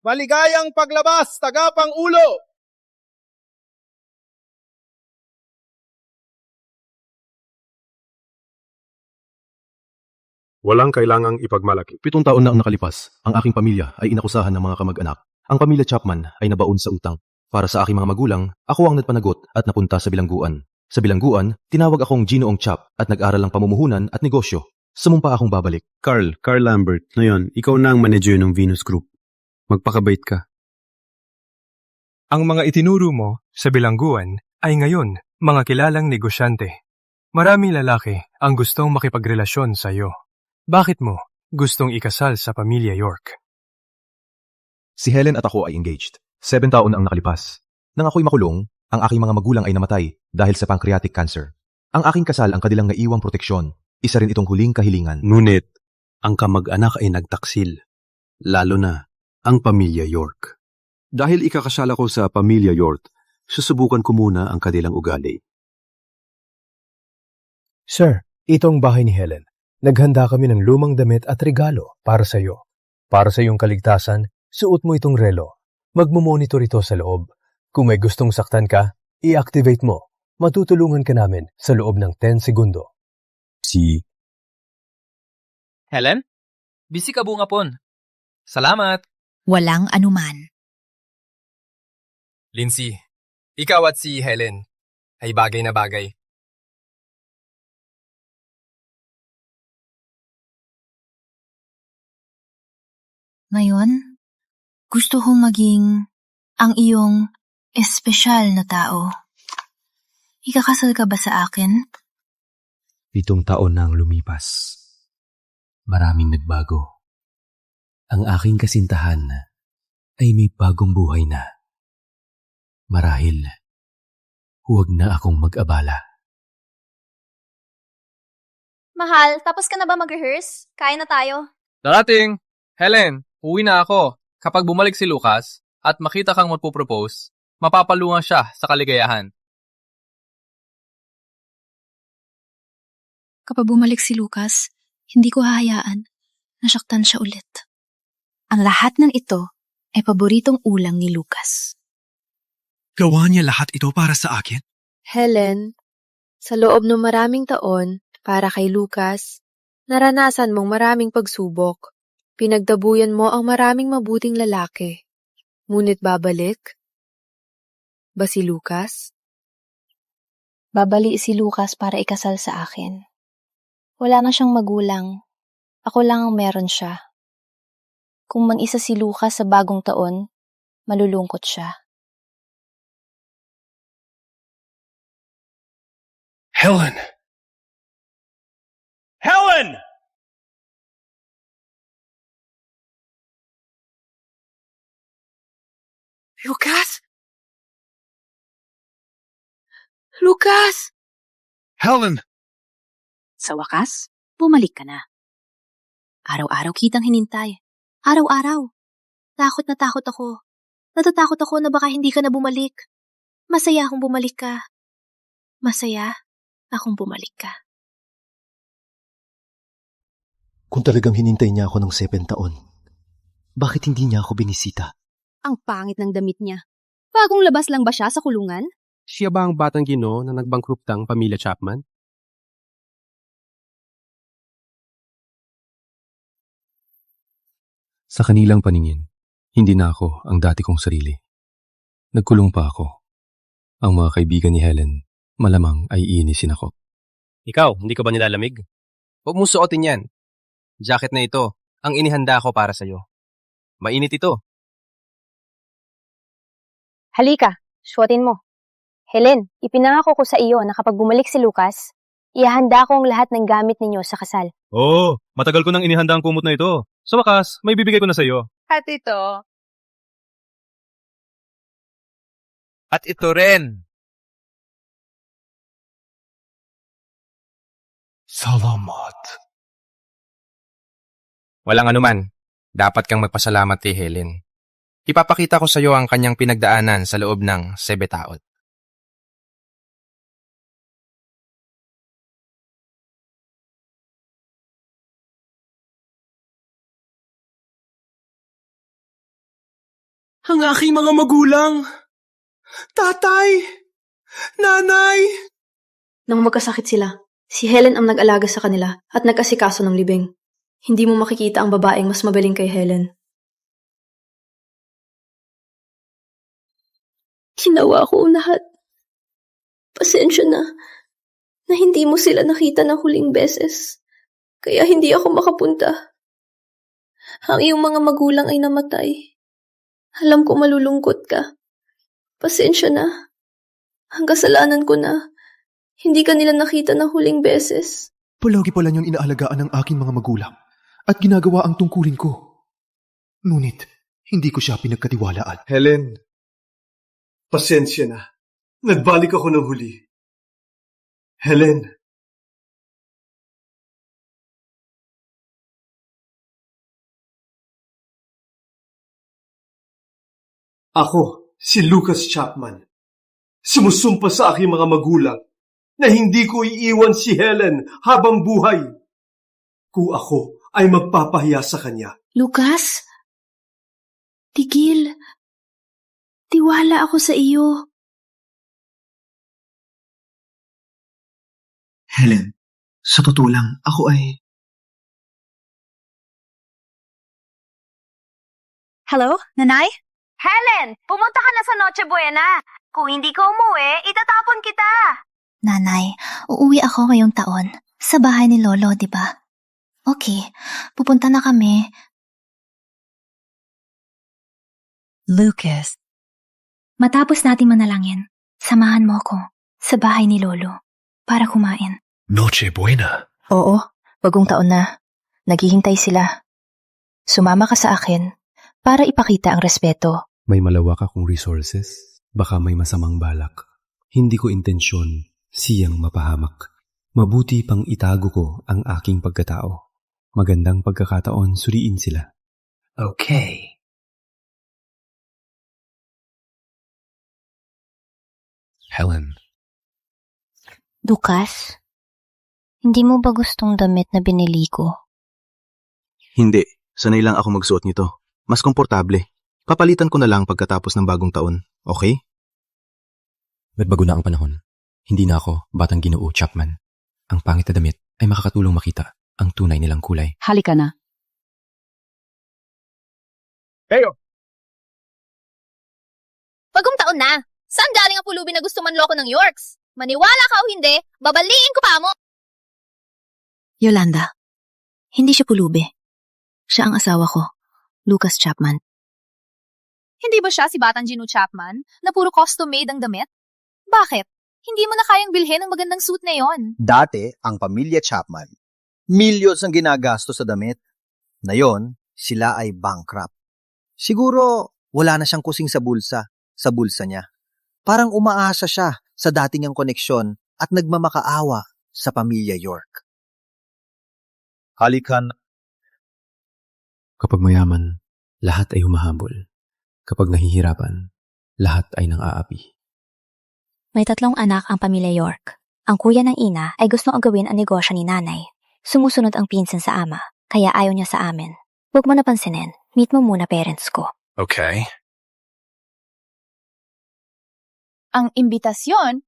Maligayang paglabas, tagapang-ulo! Walang kailangang ipagmalaki. 7 taon na ang nakalipas, ang aking pamilya ay inakusahan ng mga kamag-anak. Ang pamilya Chapman ay nabaon sa utang. Para sa aking mga magulang, ako ang nagpanagot at napunta sa bilangguan. Sa bilangguan, tinawag akong Ginoong Chap at nag-aral ng pamumuhunan at negosyo. Sumumpa akong babalik. Carl Lambert, ngayon, ikaw na ang manager ng Venus Group. Magpakabait ka. Ang mga itinuro mo sa bilangguan ay ngayon mga kilalang negosyante. Maraming lalaki ang gustong makipagrelasyon sa iyo. Bakit mo gustong ikasal sa pamilya York? Si Helen at ako ay engaged. 7 taon na ang nakalipas. Nang ako'y makulong, ang aking mga magulang ay namatay dahil sa pancreatic cancer. Ang aking kasal ang kanilang naiwang proteksyon. Isa rin itong huling kahilingan. Ngunit, ang kamag-anak ay nagtaksil. Lalo na ang pamilya York. Dahil ikakasal ako sa pamilya York, susubukan ko muna ang kanilang ugali. Sir, itong bahay ni Helen. Naghanda kami ng lumang damit at regalo para sa iyo. Para sa iyong kaligtasan, suot mo itong relo. Magmumonitor ito sa loob. Kung may gustong saktan ka, i-activate mo. Matutulungan ka namin sa loob ng 10 segundo. Helen? Busy ka bungapon. Salamat. Walang anuman. Lindsay, ikaw at si Helen ay bagay na bagay. Ngayon, gusto kong maging ang iyong espesyal na tao. Ikakasal ka ba sa akin? 7 taon na ang lumipas. Maraming nagbago. Ang aking kasintahan ay may bagong buhay na. Marahil, huwag na akong mag-abala. Mahal, tapos ka na ba mag-rehearse? Kain na tayo. Darating! Helen, uwi na ako. Kapag bumalik si Lucas at makita kang magpo-propose, mapapalungan siya sa kaligayahan. Kapag bumalik si Lucas, hindi ko hahayaan. Nasaktan siya ulit. Ang lahat ng ito ay paboritong ulam ni Lucas. Gawa niya lahat ito para sa akin? Helen, sa loob ng maraming taon, para kay Lucas, naranasan mong maraming pagsubok. Pinagdabuyan mo ang maraming mabuting lalaki. Ngunit babalik? Ba si Lucas? Babali si Lucas para ikasal sa akin. Wala na siyang magulang. Ako lang ang meron siya. Kung mag-isa si Lucas sa bagong taon, malulungkot siya. Helen! Helen! Lucas? Lucas! Helen! Sa wakas, bumalik ka na. Araw-araw kitang hinintay. Araw-araw. Takot na takot ako. Natatakot ako na baka hindi ka na bumalik. Masaya akong bumalik ka. Masaya akong bumalik ka. Kung talagang hinintay niya ako ng 7 taon, bakit hindi niya ako binisita? Ang pangit ng damit niya. Bagong labas lang ba siya sa kulungan? Siya ba ang batang Ginoo na nagbangkruptang pamilya Chapman? Sa kanilang paningin, hindi na ako ang dati kong sarili. Nagkulong pa ako. Ang mga kaibigan ni Helen, malamang ay iinisin ako. Ikaw, hindi ka ba nilalamig? Huwag mong suotin yan. Jacket na ito, ang inihanda ko para sa'yo. Mainit ito. Halika, suotin mo. Helen, ipinangako ko sa iyo na kapag bumalik si Lucas, ihahanda ko ang lahat ng gamit ninyo sa kasal. Oo, matagal ko nang inihanda ang kumot na ito. Sa wakas, may bibigay ko na sa'yo. At ito? At ito rin. Salamat. Walang anuman. Dapat kang magpasalamat kay Helen. Ipapakita ko sa iyo ang kanyang pinagdaanan sa loob ng 7 taon. Ang aking mga magulang! Tatay! Nanay! Nang magkasakit sila, si Helen ang nag-alaga sa kanila at nag-asikaso ng libing. Hindi mo makikita ang babaeng mas magaling kay Helen. Ginawa ko ang lahat. Pasensya na hindi mo sila nakita ng huling beses. Kaya hindi ako makapunta. Ang iyong mga magulang ay namatay. Alam ko malulungkot ka. Pasensya na. Ang kasalanan ko na. Hindi ka nila nakita ng huling beses. Palagi pala niyang inaalagaan ng aking mga magulang at ginagawa ang tungkulin ko. Ngunit, hindi ko siya pinagkatiwalaan. Helen, pasensya na. Nagbalik ako ng huli. Helen. Ako, si Lucas Chapman. Sumusumpa sa aking mga magulang na hindi ko iiwan si Helen habang buhay. Kung ako ay magpapahiya sa kanya. Lucas? Tigil. Tiwala ako sa iyo. Helen, sa totoo lang, ako ay... Hello, Nanay? Helen, pumunta ka na sa Noche Buena. Kung hindi ka umuwi, itatapon kita. Nanay, uuwi ako ngayong taon. Sa bahay ni Lolo, di ba? Okay, pupunta na kami. Lucas. Matapos nating manalangin, samahan mo ako sa bahay ni Lolo para kumain. Noche Buena. Oo, bagong taon na. Naghihintay sila. Sumama ka sa akin para ipakita ang respeto. May malawak akong resources. Baka may masamang balak. Hindi ko intensyon siyang mapahamak. Mabuti pang itago ko ang aking pagkatao. Magandang pagkakataon suriin sila. Okay. Helen. Lucas, hindi mo ba gustong damit na binili ko? Hindi. Sanay lang ako magsuot nito. Mas komportable. Papalitan ko na lang pagkatapos ng bagong taon. Okay? Nagbago na ang panahon. Hindi na ako batang Ginoo Chapman. Ang pangit na damit ay makakatulong makita ang tunay nilang kulay. Halika na. Heyo! Bagong taon na. Saan galing ang pulubi na gusto manloko ng Yorks? Maniwala ka o hindi, babaliin ko pa mo. Yolanda, hindi siya pulubi. Siya ang asawa ko, Lucas Chapman. Hindi ba siya si Batang Gino Chapman na puro custom-made ang damit? Bakit? Hindi mo na kayang bilhin ang magandang suit na yon. Dati, ang pamilya Chapman, millions ang ginagastos sa damit. Ngayon, sila ay bankrupt. Siguro, wala na siyang kusing sa bulsa niya. Parang umaasa siya sa dating niyang koneksyon at nagmamakaawa sa pamilya York. Halikan. Kapag mayaman, lahat ay humahabol. Kapag nahihirapan, lahat ay nang-aapi. May 3 anak ang pamilya York. Ang kuya ng ina ay gustong agawin ang negosyo ni nanay. Sumusunod ang pinsan sa ama, kaya ayaw niya sa amin. Huwag mo napansinin, meet mo muna parents ko. Okay. Ang imbitasyon?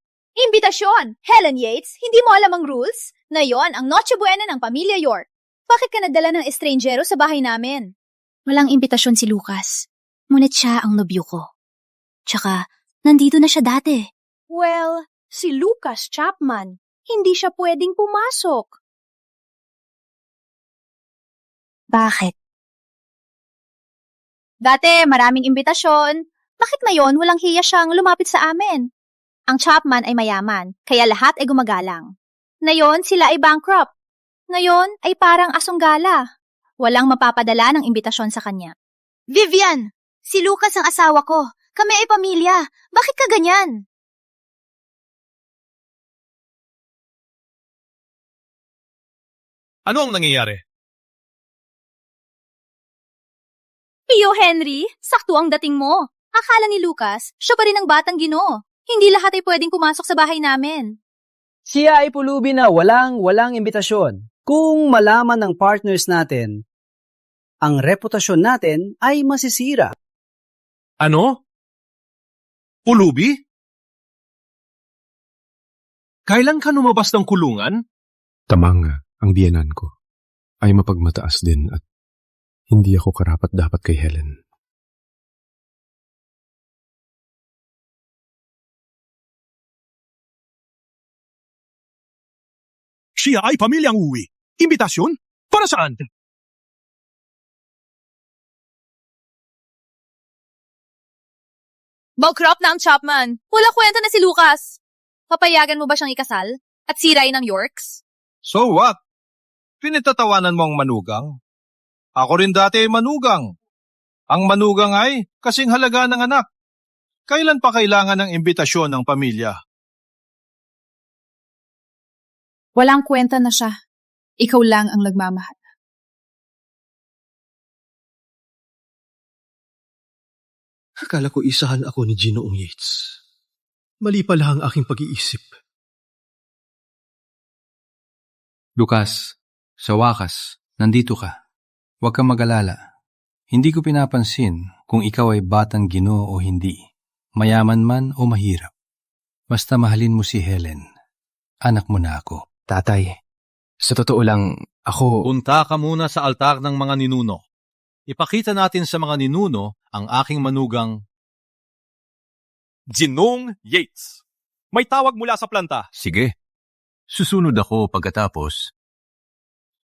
Helen Yates, hindi mo alam ang rules? Ngayon, ang Noche Buena ng pamilya York. Bakit ka nagdala ng estranjero sa bahay namin? Walang imbitasyon si Lucas. Ngunit siya ang nobyo ko. Tsaka, nandito na siya dati. Well, si Lucas Chapman. Hindi siya pwedeng pumasok. Bakit? Dati, maraming imbitasyon. Bakit ngayon walang hiya siyang lumapit sa amin? Ang Chapman ay mayaman, kaya lahat ay gumagalang. Ngayon, sila ay bankrupt. Ngayon ay parang asong gala. Walang mapapadala ng imbitasyon sa kanya. Vivian! Si Lucas ang asawa ko. Kami ay pamilya. Bakit ka ganyan? Ano ang nangyayari? Pio Henry, sakto ang dating mo. Akala ni Lucas, siya pa rin ang Batang Ginoo. Hindi lahat ay pwedeng pumasok sa bahay namin. Siya ay pulubi na walang imbitasyon. Kung malaman ng partners natin, ang reputasyon natin ay masisira. Ano? Pulubi? Kailan ka lumabas ng kulungan? Tamang ang biyenan ko ay mapagmataas din at hindi ako karapat-dapat kay Helen. Siya ay pamilyang uwi. Imbitasyon? Para saan? Bankrupt na ang Chapman. Wala kwenta na si Lucas. Papayagan mo ba siyang ikasal? At sirain ng Yorks? So what? Pinitatawanan mo ang manugang? Ako rin dati ay manugang. Ang manugang ay kasing halaga ng anak. Kailan pa kailangan ng imbitasyon ng pamilya? Walang kwenta na siya. Ikaw lang ang nagmamahal. Akala ko isahan ako ni Ginoong Yates. Mali pala ang aking pag-iisip. Lucas, sa wakas, nandito ka. Huwag kang mag-alala. Hindi ko pinapansin kung ikaw ay batang Ginoo o hindi, mayaman man o mahirap. Basta mahalin mo si Helen. Anak mo na ako. Tatay, sa totoo lang, ako... Punta ka muna sa altar ng mga ninuno. Ipakita natin sa mga ninuno ang aking manugang Ginoong Yates. May tawag mula sa planta. Sige. Susunod ako pagkatapos.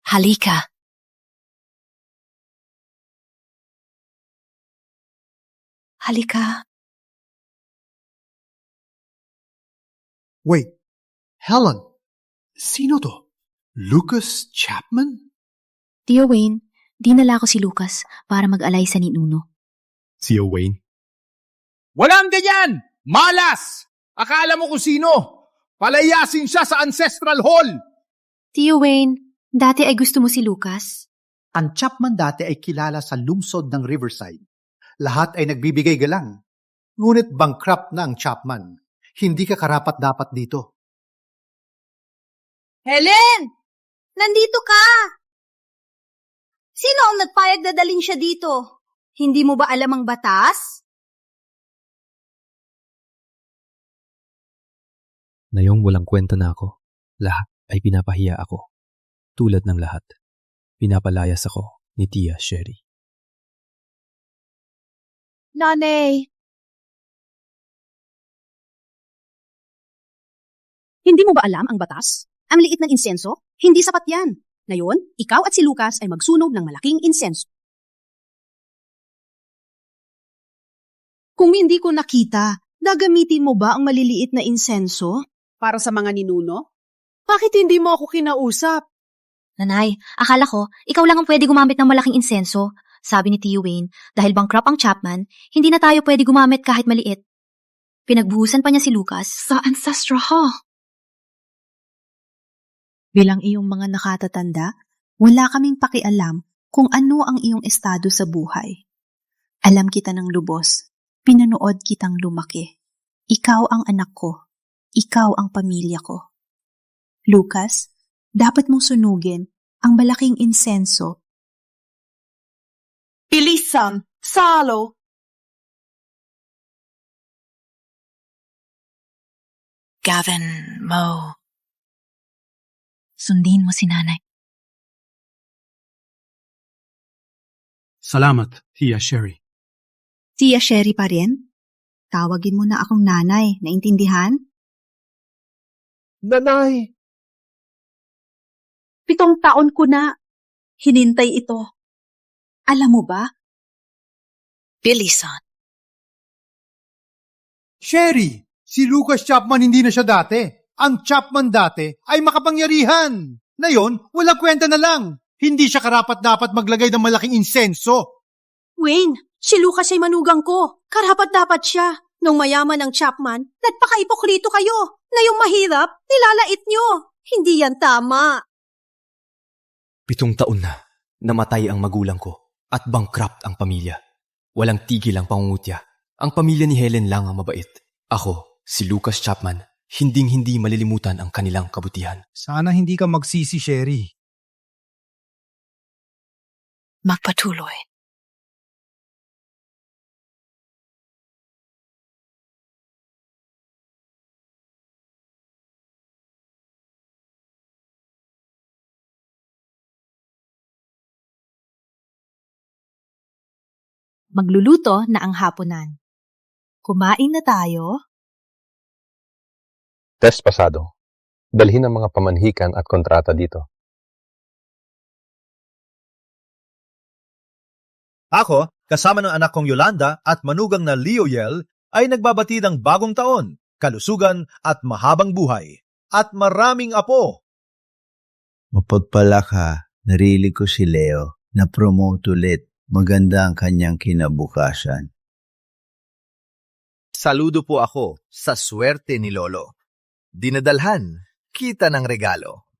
Halika. Halika. Wait, Helen, sino to? Lucas Chapman? Tio Wayne, dinala ko si Lucas para mag-alay sa ninuno. Si Owain? Walang ganyan! Malas! Akala mo kung sino? Palayasin siya sa Ancestral Hall! Tio Wayne, dati ay gusto mo si Lucas? Ang Chapman dati ay kilala sa lungsod ng Riverside. Lahat ay nagbibigay galang. Ngunit bankrupt na ang Chapman. Hindi ka karapat-dapat dito. Helen! Nandito ka! Sino ang nagpayag na dalhin siya dito? Hindi mo ba alam ang batas? Ngayong walang kwenta na ako, lahat ay pinapahiya ako. Tulad ng lahat, pinapalayas ako ni Tia Sherry. Nanay! Hindi mo ba alam ang batas? Ang liit ng insenso? Hindi sapat yan. Ngayon, ikaw at si Lucas ay magsunog ng malaking insenso. Kung hindi ko nakita, gagamitin mo ba ang maliliit na insenso para sa mga ninuno? Bakit hindi mo ako kinausap? Nanay, akala ko, ikaw lang ang pwede gumamit ng malaking insenso. Sabi ni Tio Wayne, dahil bankrupt ang Chapman, hindi na tayo pwede gumamit kahit maliit. Pinagbuhusan pa niya si Lucas sa Ancestral Hall. Bilang iyong mga nakatatanda, wala kaming pakialam kung ano ang iyong estado sa buhay. Alam kita ng lubos, pinanood kitang lumaki. Ikaw ang anak ko, ikaw ang pamilya ko. Lucas, dapat mong sunugin ang malaking insenso. Bilisan! Salo! Gavin, Mo. Sundin mo si nanay. Salamat, Tia Sherry. Tia Sherry pa rin? Tawagin mo na akong nanay, naintindihan? Nanay! 7 taon ko na. Hinintay ito. Alam mo ba? Bilisan. Sherry, si Lucas Chapman hindi na siya dati. Ang Chapman dati ay makapangyarihan. Ngayon, wala kwenta na lang. Hindi siya karapat-dapat maglagay ng malaking insenso. Wayne, si Lucas ay manugang ko. Karapat-dapat siya. Nung mayaman ang Chapman, nagpaka-ipokrito kayo. Na yung mahirap, nilalait nyo. Hindi yan tama. 7 taon na, namatay ang magulang ko at bankrupt ang pamilya. Walang tigil ang pangungutya. Ang pamilya ni Helen lang ang mabait. Ako, si Lucas Chapman, hinding-hindi malilimutan ang kanilang kabutihan. Sana hindi ka magsisi, Sherry. Magpatuloy. Magluluto na ang hapunan. Kumain na tayo? Test pasado. Dalhin ang mga pamanhikan at kontrata dito. Ako, kasama ng anak kong Yolanda at manugang na Leo Yel, ay nagbabati ng bagong taon, kalusugan at mahabang buhay. At maraming apo. Mapagpala ka, narinig ko si Leo, na-promote ulit. Maganda ang kanyang kinabukasan. Saludo po ako sa swerte ni Lolo. Dinadalhan, kita ng regalo.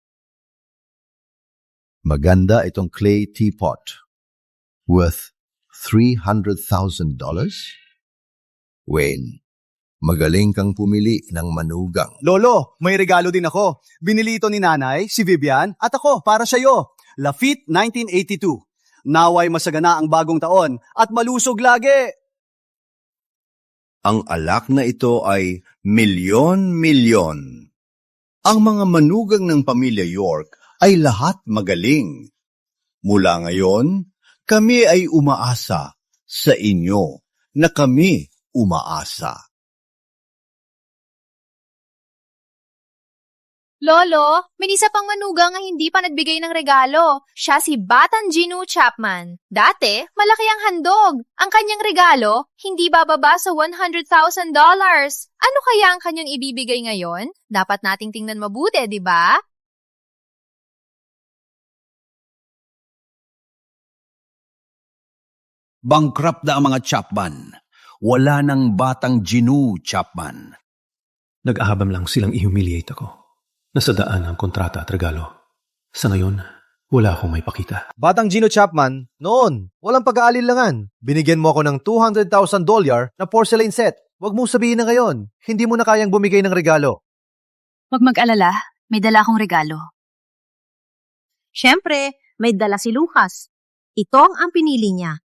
Maganda itong clay teapot. Worth $300,000? Wayne, magaling kang pumili ng manugang. Lolo, may regalo din ako. Binili ito ni nanay, si Vivian, at ako para sa iyo. Lafitte 1982. Naway masagana ang bagong taon at malusog lagi. Ang alak na ito ay milyon-milyon. Ang mga manugang ng pamilya York ay lahat magaling. Mula ngayon, kami ay umaasa sa inyo na kami umaasa. Lolo, may isa pang manugang na hindi pa nagbigay ng regalo. Siya si Batang Gino Chapman. Dati, malaki ang handog. Ang kanyang regalo, hindi bababa sa $100,000. Ano kaya ang kanyang ibibigay ngayon? Dapat nating tingnan mabuti, di ba? Bankrupt na ang mga Chapman. Wala nang Batang Gino Chapman. Nag-ahabam lang silang i-humiliate ako. Nasa daan ang kontrata at regalo. Sa ngayon, wala akong may pakita. Batang Gino Chapman, noon, walang pag-aalinlangan. Binigyan mo ako ng $200,000 na porcelain set. Huwag mong sabihin na ngayon, hindi mo na kayang bumigay ng regalo. Huwag mag-alala, may dala akong regalo. Siyempre, may dala si Lucas. Ito ang pinili niya.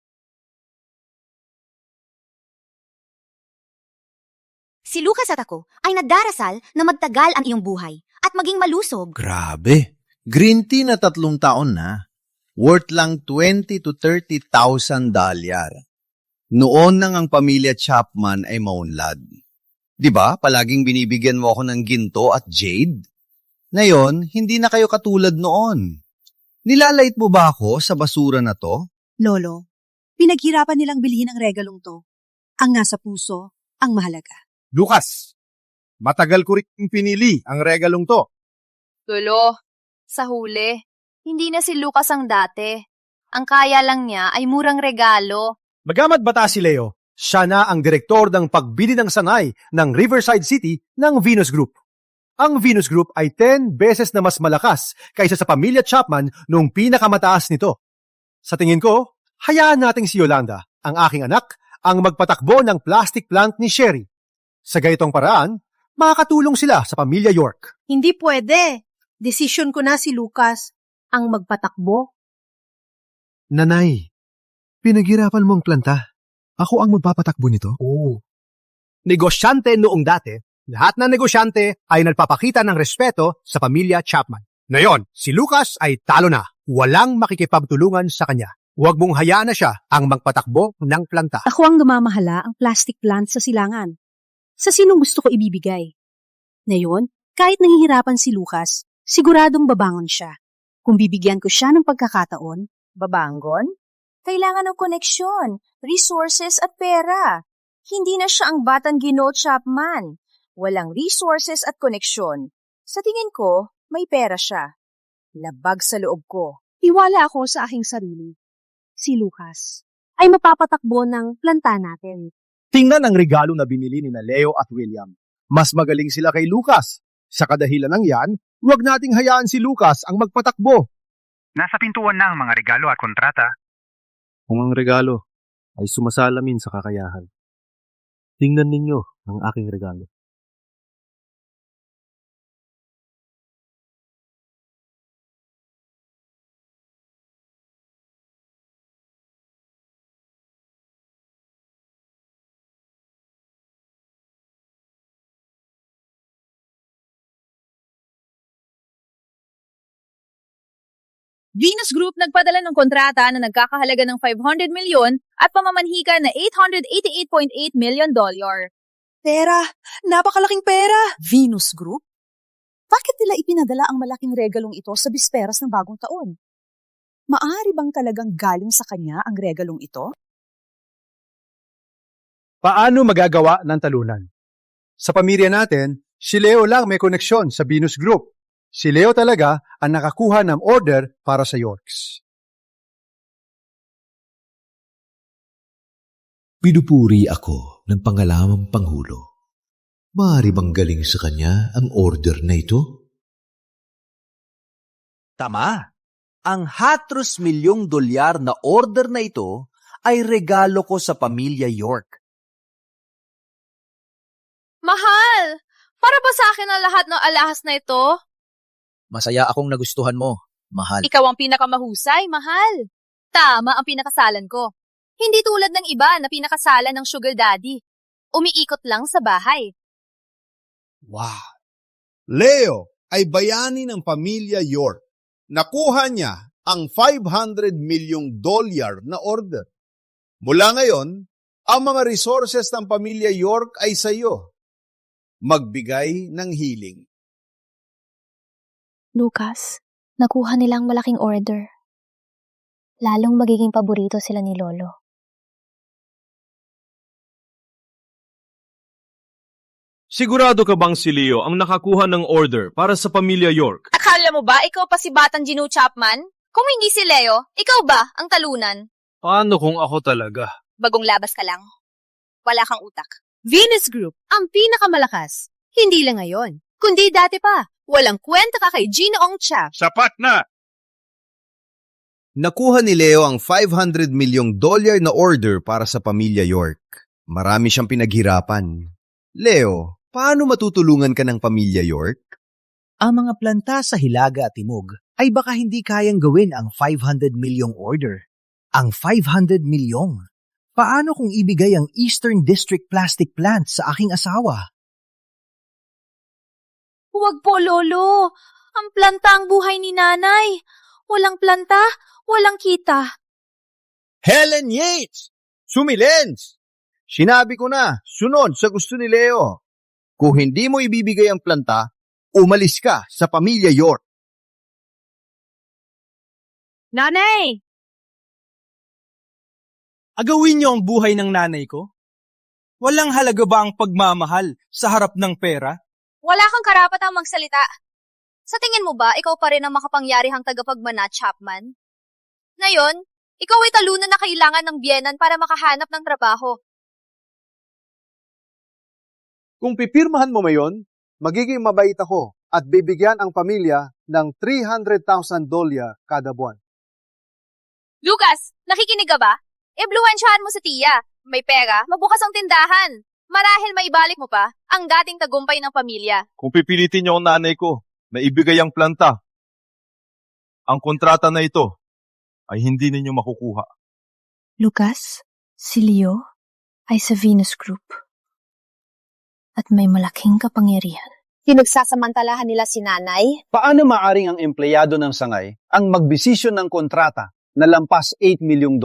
Si Lucas at ako ay nagdarasal na magtagal ang iyong buhay at maging malusog. Grabe, green tea na 3 taon na. Worth lang $20,000 to $30,000. Noon nang ang pamilya Chapman ay maunlad. Di ba, palaging binibigyan mo ako ng ginto at jade? Ngayon, hindi na kayo katulad noon. Nilalait mo ba ako sa basura na to? Lolo, pinaghirapan nilang bilhin ang regalong to. Ang nasa puso, ang mahalaga. Lucas, matagal ko rin pinili ang regalong to. Lolo, sa huli, hindi na si Lucas ang dati. Ang kaya lang niya ay murang regalo. Bagamat bata si Leo, siya na ang direktor ng pagbili ng sangay ng Riverside City ng Venus Group. Ang Venus Group ay 10 beses na mas malakas kaysa sa pamilya Chapman nung pinakamataas nito. Sa tingin ko, hayaan nating si Yolanda, ang aking anak, ang magpatakbo ng plastic plant ni Sherry. Sa gayitong paraan, makakatulong sila sa pamilya York. Hindi pwede. Desisyon ko na si Lucas ang magpatakbo. Nanay, pinaghirapan mo ang planta. Ako ang magpapatakbo nito? Oo. Negosyante noong dati, lahat ng negosyante ay nagpapakita ng respeto sa pamilya Chapman. Ngayon, si Lucas ay talo na. Walang makikipagtulungan sa kanya. Huwag mong hayaan na siya ang magpatakbo ng planta. Ako ang gumamahala ang plastic plant sa silangan. Sa sinong gusto ko ibibigay. Ngayon, kahit nangihirapan si Lucas, siguradong babangon siya. Kung bibigyan ko siya ng pagkakataon, babangon? Kailangan ng koneksyon, resources at pera. Hindi na siya ang Batang Gino Chapman. Walang resources at koneksyon. Sa tingin ko, may pera siya. Labag sa loob ko. Tiwala ako sa aking sarili. Si Lucas ay mapapatakbo ng planta natin. Tingnan ang regalo na binili ni na Leo at William. Mas magaling sila kay Lucas. Sa kadahilan ng yan, huwag nating hayaan si Lucas ang magpatakbo. Nasa pintuan na ang mga regalo at kontrata. Kung ang regalo ay sumasalamin sa kakayahan, tingnan ninyo ang aking regalo. Venus Group nagpadala ng kontrata na nagkakahalaga ng 500 milyon at pamamanhika na $888.8 million. Pera! Napakalaking pera! Venus Group? Bakit nila ipinadala ang malaking regalong ito sa bisperas ng bagong taon? Maaari bang talagang galing sa kanya ang regalong ito? Paano magagawa ng talunan? Sa pamilya natin, si Leo lang may koneksyon sa Venus Group. Si Leo talaga ang nakakuha ng order para sa Yorks. Pinupuri ako ng pangalamang Panghulo. Maaari bang galing sa kanya ang order na ito? Tama. Ang $500 milyong na order na ito ay regalo ko sa pamilya York. Mahal! Para ba sa akin ang lahat ng alahas na ito? Masaya akong nagustuhan mo, mahal. Ikaw ang pinakamahusay, mahal. Tama ang pinakasalan ko. Hindi tulad ng iba na pinakasalan ng sugar daddy. Umiikot lang sa bahay. Wow! Leo ay bayani ng pamilya York. Nakuha niya ang $500 milyong na order. Mula ngayon, ang mga resources ng pamilya York ay sa iyo. Magbigay ng healing. Lucas, nakuha nilang malaking order. Lalong magiging paborito sila ni Lolo. Sigurado ka bang si Leo ang nakakuha ng order para sa pamilya York? Akala mo ba ikaw pa si Batang Gino Chapman? Kung hindi si Leo, ikaw ba ang talunan? Paano kung ako talaga? Bagong labas ka lang. Wala kang utak. Venus Group, ang pinakamalakas. Hindi lang ngayon, kundi dati pa. Walang kwenta ka kay Ginoong Chap. Sapat na! Nakuha ni Leo ang $500 milyong na order para sa pamilya York. Marami siyang pinaghirapan. Leo, paano matutulungan ka ng pamilya York? Ang mga planta sa Hilaga at Timog ay baka hindi kayang gawin ang 500 milyong order. Ang 500 milyong? Paano kung ibigay ang Eastern District Plastic Plant sa aking asawa? Huwag po, Lolo. Ang planta ang buhay ni Nanay. Walang planta, walang kita. Helen Yates! Sumilens! Sinabi ko na, sunod sa gusto ni Leo. Kung hindi mo ibibigay ang planta, umalis ka sa pamilya York. Nanay! Agawin niyo ang buhay ng nanay ko? Walang halaga ba ang pagmamahal sa harap ng pera? Wala kang karapatang magsalita. Sa tingin mo ba, ikaw pa rin ang makapangyarihang tagapagmana, Chapman? Ngayon, ikaw ay talunan na kailangan ng biyenan para makahanap ng trabaho. Kung pipirmahan mo mayon, magiging mabait ako at bibigyan ang pamilya ng $300,000 kada buwan. Lucas, nakikinig ka ba? Ebluhansyahan mo sa tiya. May pera, mabukas ang tindahan. Marahil maibalik mo pa ang dating tagumpay ng pamilya. Kung pipilitin niyo ang nanay ko na ibigay ang planta, ang kontrata na ito ay hindi ninyo makukuha. Lucas, si Leo ay sa Venus Group at may malaking kapangyarihan. Pinagsasamantalahan nila si Nanay? Paano maaring ang empleyado ng sangay ang magbisisyon ng kontrata na lampas $8 milyong?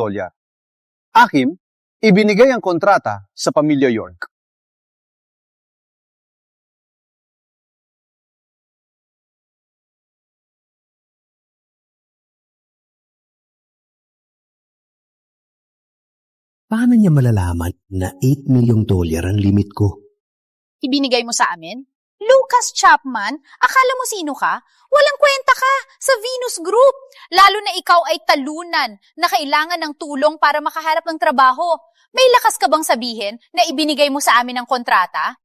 Akim, ibinigay ang kontrata sa pamilya York. Paano niya malalaman na $8 milyong ang limit ko? Ibinigay mo sa amin? Lucas Chapman, akala mo sino ka? Walang kwenta ka sa Venus Group. Lalo na ikaw ay talunan na kailangan ng tulong para makaharap ng trabaho. May lakas ka bang sabihin na ibinigay mo sa amin ang kontrata?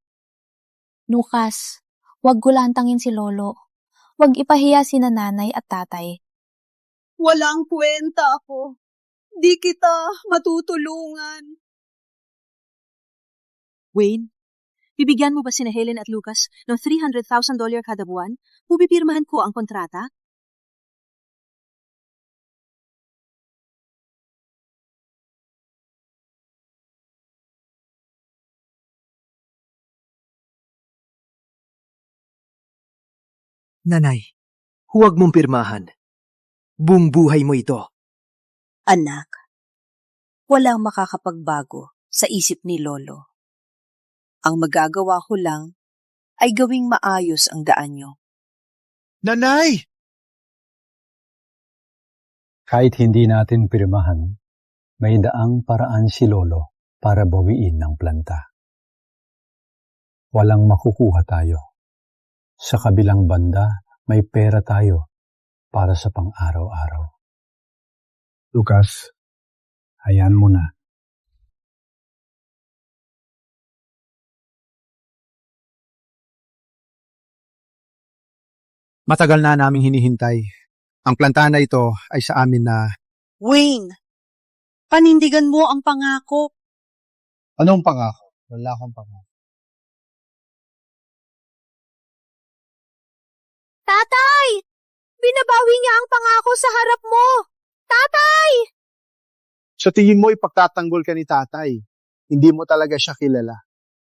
Lucas, huwag gulantangin si Lolo. Huwag ipahiya si nanay at tatay. Walang kwenta ako. Di kita matutulungan. Wayne, bibigyan mo ba sina Helen at Lucas ng $300,000 kada buwan? Pupipirmahan ko ang kontrata? Nanay, huwag mong pirmahan. Buong buhay mo ito. Anak, walang makakapagbago sa isip ni Lolo. Ang magagawa ko lang ay gawing maayos ang daan nyo. Nanay! Kahit hindi natin pirmahan, may daang paraan si Lolo para bawiin ng planta. Walang makukuha tayo. Sa kabilang banda, may pera tayo para sa pang-araw-araw. Lucas, hayaan mo na. Matagal na naming hinihintay. Ang planta na ito ay sa amin na... Wayne, panindigan mo ang pangako. Anong pangako? Wala akong pangako. Tatay! Binabawi niya ang pangako sa harap mo! Tatay! Sa tingin mo, ipagtatanggol ka ni tatay. Hindi mo talaga siya kilala.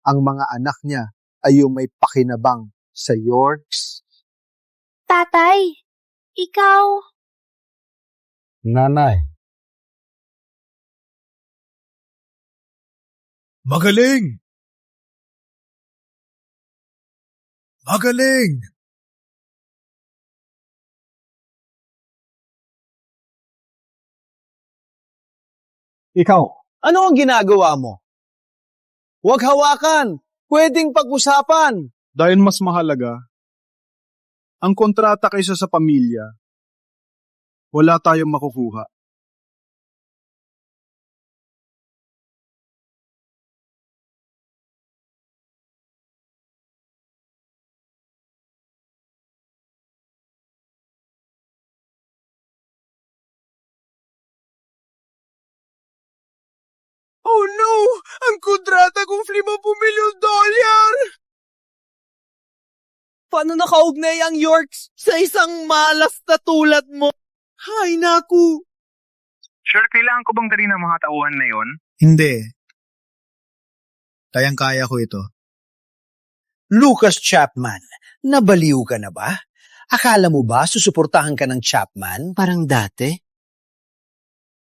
Ang mga anak niya ay yung may pakinabang sa Yorks. Tatay, ikaw... Nanay. Magaling! Magaling! Ikaw, ano ang ginagawa mo? Huwag hawakan! Pwedeng pag-usapan! Dahil mas mahalaga, ang kontrata kaysa sa pamilya, wala tayong makukuha. Oh no! Ang kontrata kong $50 million! Paano nakaugnay ang Yorks sa isang malas na tulad mo? Hay naku! Sure, kailangan ko bang dalhin ang mga tauhan na yon? Hindi. Kayang-kaya ko ito. Lucas Chapman, nabaliw ka na ba? Akala mo ba susuportahan ka ng Chapman? Parang dati.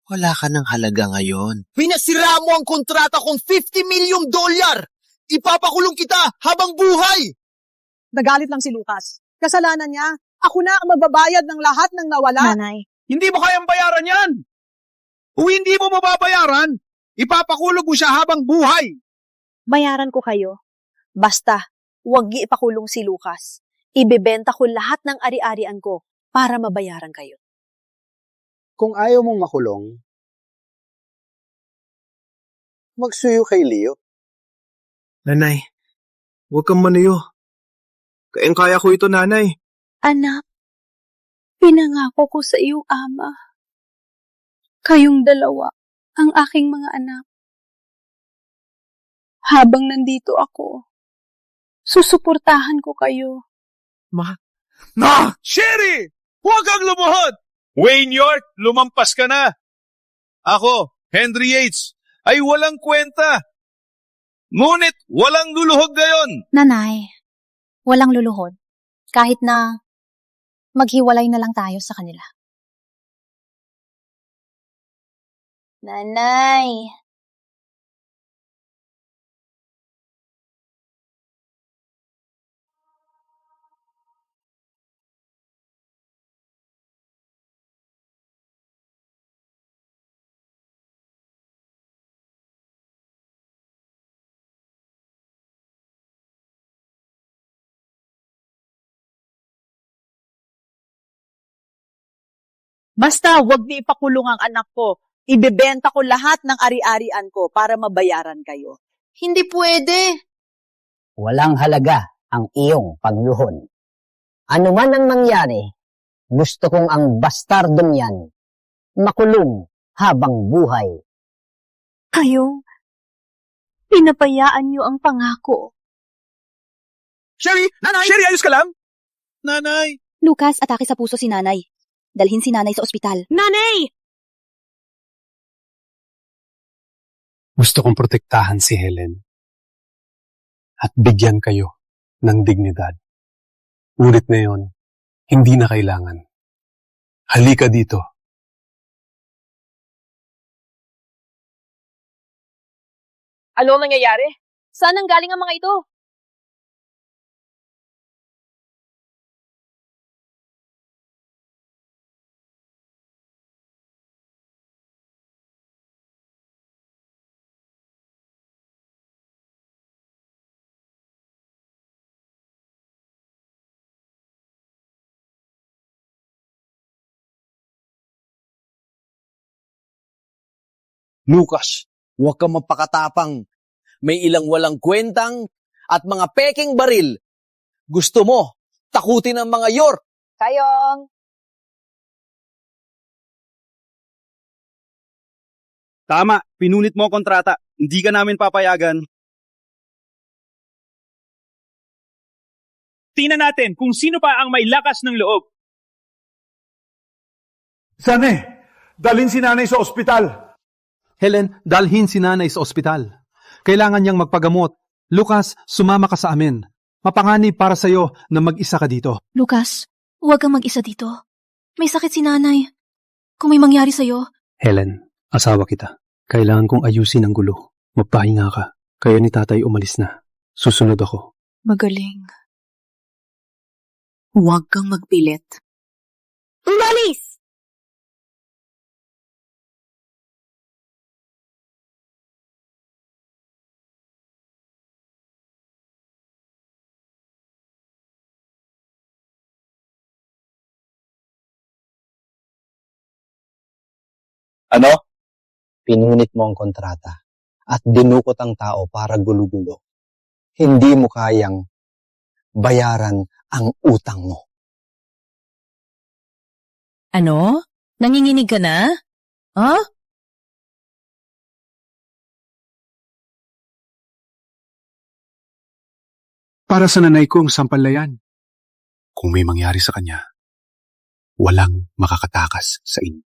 Wala ka ng halaga ngayon. Pinasira mo ang kontrata kong $50 million! Ipapakulong kita habang buhay! Nagalit lang si Lucas. Kasalanan niya. Ako na ang magbabayad ng lahat ng nawala. Nanay. Hindi mo kayang bayaran yan! Kung hindi mo mababayaran, ipapakulong mo siya habang buhay! Bayaran ko kayo. Basta, huwag ipakulong si Lucas. Ibebenta ko lahat ng ari-arian ko para mabayaran kayo. Kung ayaw mong makulong, magsuyo kay Leo. Nanay, huwag kang maniyo. Kayang-kaya ko ito, nanay. Anak, pinangako ko sa iyong ama. Kayong dalawa ang aking mga anak. Habang nandito ako, susuportahan ko kayo. Sherry! Huwag kang lumuhod! Wayne York, lumampas ka na. Ako, Henry Yates, ay walang kwenta. Ngunit walang luluhod ngayon. Nanay, walang luluhod. Kahit na maghiwalay na lang tayo sa kanila. Nanay! Basta huwag niyo ipakulong ang anak ko. Ibebenta ko lahat ng ari-arian ko para mabayaran kayo. Hindi pwede. Walang halaga ang iyong pagluhod. Ano man ang mangyari, gusto kong ang bastardong yan makulong habang buhay. Kayo, pinapayaan niyo ang pangako. Sherry! Nanay! Sherry, ayos ka lang? Nanay! Lucas, atake sa puso si nanay. Dalhin si nanay sa ospital. Nanay! Gusto kong protektahan si Helen at bigyan kayo ng dignidad. Ngunit ngayon, hindi na kailangan. Halika dito. Ano ang nangyayari? Saan ang galing ang mga ito? Lucas, huwag kang mapakatapang. May ilang walang kwentang at mga peking baril. Gusto mo, takutin ang mga York. Kayong! Tama, pinunit mo ang kontrata. Hindi ka namin papayagan. Tingnan natin kung sino pa ang may lakas ng loob. Sane, dalhin si nanay sa ospital. Helen, dalhin si nanay sa ospital. Kailangan niyang magpagamot. Lucas, sumama ka sa amin. Mapanganib para sa'yo na mag-isa ka dito. Lucas, huwag kang mag-isa dito. May sakit si nanay. Kung may mangyari sa'yo. Helen, asawa kita. Kailangan kong ayusin ang gulo. Magpahinga ka. Kaya ni tatay umalis na. Susunod ako. Magaling. Huwag kang magpilit. Umalis! Ano? Pinunit mo ang kontrata at dinukot ang tao para gulo-gulo. Hindi mo kayang bayaran ang utang mo. Ano? Nanginginig ka na? Huh? Para sa nanay ko ang sampalayan. Kung may mangyari sa kanya, walang makakatakas sa inyo.